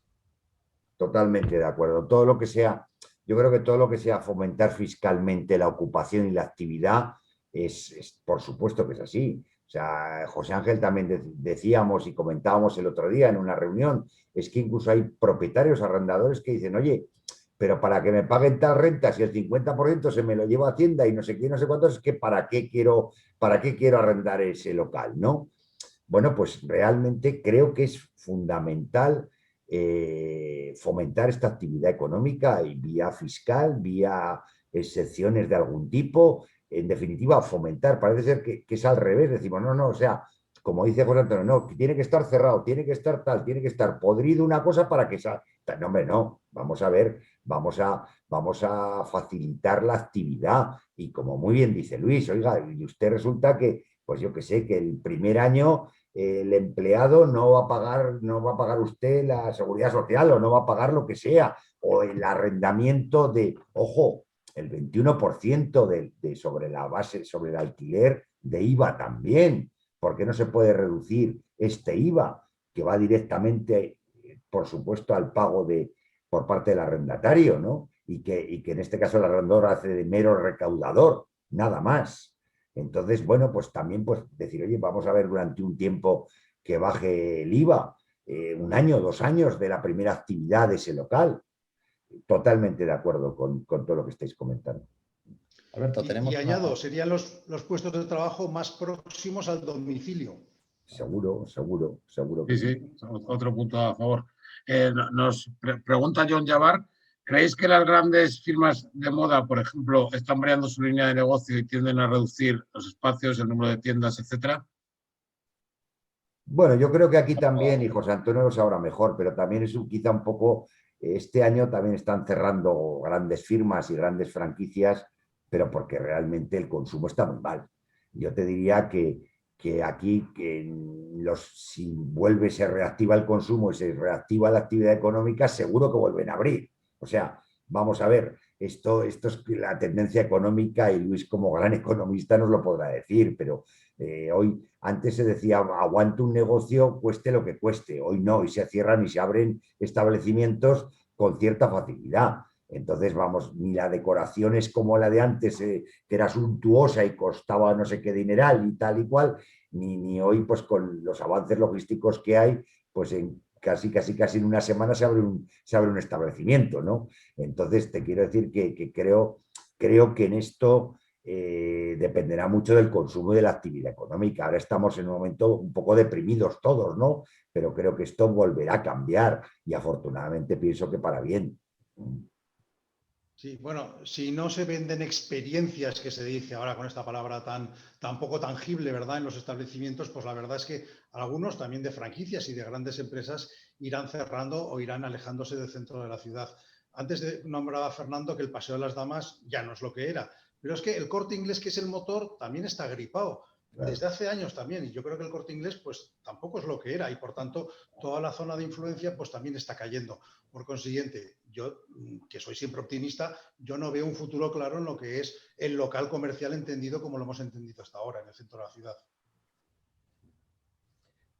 Totalmente de acuerdo. Todo lo que sea, yo creo que todo lo que sea fomentar fiscalmente la ocupación y la actividad es por supuesto que es así. O sea, José Ángel también decíamos y comentábamos el otro día en una reunión, es que incluso hay propietarios, arrendadores que dicen, oye, pero para que me paguen tal renta, si el 50% se me lo lleva a Hacienda y no sé qué, no sé cuánto, es que ¿para qué quiero arrendar ese local? ¿No? Bueno, pues realmente creo que es fundamental fomentar esta actividad económica y vía fiscal, vía excepciones de algún tipo, en definitiva, fomentar. Parece ser que es al revés. Decimos, no, no, o sea, como dice José Antonio, no, tiene que estar cerrado, tiene que estar tal, tiene que estar podrido una cosa para que salga. No, hombre, no, vamos a ver, vamos a facilitar la actividad. Y como muy bien dice Luis, oiga, y usted resulta que, pues yo que sé, que el primer año el empleado no va a pagar usted la seguridad social o no va a pagar lo que sea, o el arrendamiento ojo, el 21% sobre la base, sobre el alquiler de IVA también. ¿Por qué no se puede reducir este IVA que va directamente, por supuesto, al pago por parte del arrendatario, ¿no? Y que en este caso el arrendador hace de mero recaudador, nada más. Entonces, bueno, pues también pues, decir, oye, vamos a ver durante un tiempo que baje el IVA, 1 año, 2 años de la primera actividad de ese local. Totalmente de acuerdo con todo lo que estáis comentando. Alberto, tenemos y añado, serían los puestos de trabajo más próximos al domicilio. Seguro, seguro, seguro que Sí, sí, otro punto a favor. Nos pregunta John Yavar, ¿creéis que las grandes firmas de moda, por ejemplo, están variando su línea de negocio y tienden a reducir los espacios, el número de tiendas, etcétera? Bueno, yo creo que aquí también, y José Antonio lo sabrá mejor, pero también es quizá un poco, este año también están cerrando grandes firmas y grandes franquicias, pero porque realmente el consumo está muy mal. Yo te diría que aquí, si vuelve, se reactiva el consumo y se reactiva la actividad económica, seguro que vuelven a abrir. O sea, vamos a ver, esto es la tendencia económica y Luis como gran economista nos lo podrá decir, pero hoy antes se decía aguante un negocio cueste lo que cueste, hoy no, y se cierran y se abren establecimientos con cierta facilidad. Entonces, vamos, ni la decoración es como la de antes, que era suntuosa y costaba no sé qué dineral y tal y cual, ni hoy, pues con los avances logísticos que hay, pues casi en una semana se abre un establecimiento, ¿no? Entonces, te quiero decir que creo que en esto dependerá mucho del consumo y de la actividad económica. Ahora estamos en un momento un poco deprimidos todos, ¿no? Pero creo que esto volverá a cambiar y afortunadamente pienso que para bien. Sí, bueno, si no se venden experiencias, que se dice ahora con esta palabra tan poco tangible, ¿verdad? En los establecimientos, pues la verdad es que algunos también de franquicias y de grandes empresas irán cerrando o irán alejándose del centro de la ciudad. Antes nombraba Fernando que el Paseo de las Damas ya no es lo que era, pero es que el Corte Inglés, que es el motor, también está gripado. Desde hace años también, y yo creo que el Corte Inglés pues tampoco es lo que era y por tanto toda la zona de influencia pues también está cayendo. Por consiguiente, yo, que soy siempre optimista, yo no veo un futuro claro en lo que es el local comercial entendido como lo hemos entendido hasta ahora en el centro de la ciudad.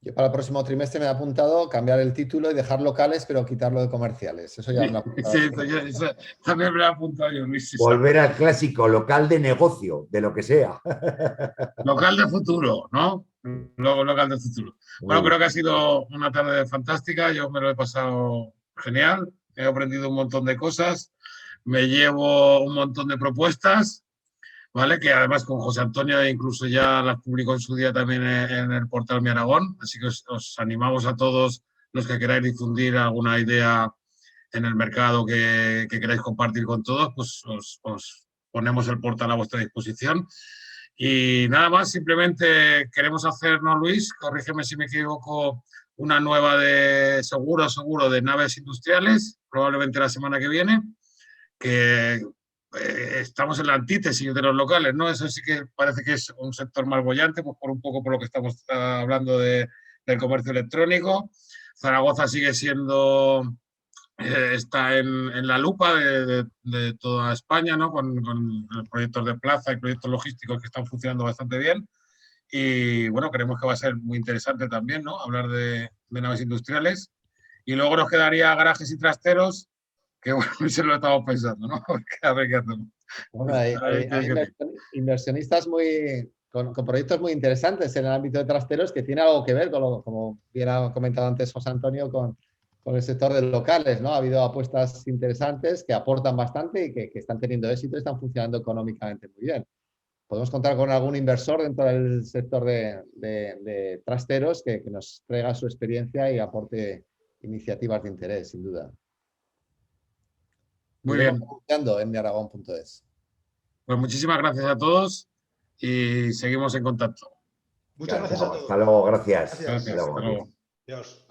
Yo para el próximo trimestre me he apuntado cambiar el título y dejar locales, pero quitarlo de comerciales. Eso ya me lo he apuntado. Sí, eso también me lo he apuntado yo, Luis. Volver al clásico local de negocio, de lo que sea. Local de futuro, ¿no? Luego local de futuro. Bueno, creo que ha sido una tarde fantástica. Yo me lo he pasado genial. He aprendido un montón de cosas. Me llevo un montón de propuestas, ¿vale? Que además con José Antonio incluso ya las publicó en su día también en el portal Mi Aragón. Así que os animamos a todos los que queráis difundir alguna idea en el mercado que queráis compartir con todos, pues os ponemos el portal a vuestra disposición. Y nada más, simplemente queremos hacer, ¿no, Luis? Corrígeme si me equivoco, una nueva de seguro de naves industriales, probablemente la semana que viene, que estamos en la antítesis de los locales, ¿no? Eso sí que parece que es un sector más bollante, pues por un poco por lo que estamos hablando del comercio electrónico. Zaragoza sigue siendo está en la lupa de toda España, ¿no? Con los proyectos de plaza y proyectos logísticos que están funcionando bastante bien. Y bueno, creemos que va a ser muy interesante también, ¿no? Hablar de naves industriales. Y luego nos quedaría garajes y trasteros, que bueno, se lo estamos pensando, ¿no? A ver qué hacemos. Bueno, hay inversionistas con proyectos muy interesantes en el ámbito de trasteros que tiene algo que ver con como bien ha comentado antes José Antonio, con el sector de locales, ¿no? Ha habido apuestas interesantes que aportan bastante y que están teniendo éxito y están funcionando económicamente muy bien. Podemos contar con algún inversor dentro del sector de trasteros que nos traiga su experiencia y aporte iniciativas de interés, sin duda. Muy bien. Iremos anunciando en miaragón.es. Pues muchísimas gracias a todos y seguimos en contacto. Muchas gracias a todos. Hasta luego, gracias. Gracias. Gracias. Hasta luego. Adiós.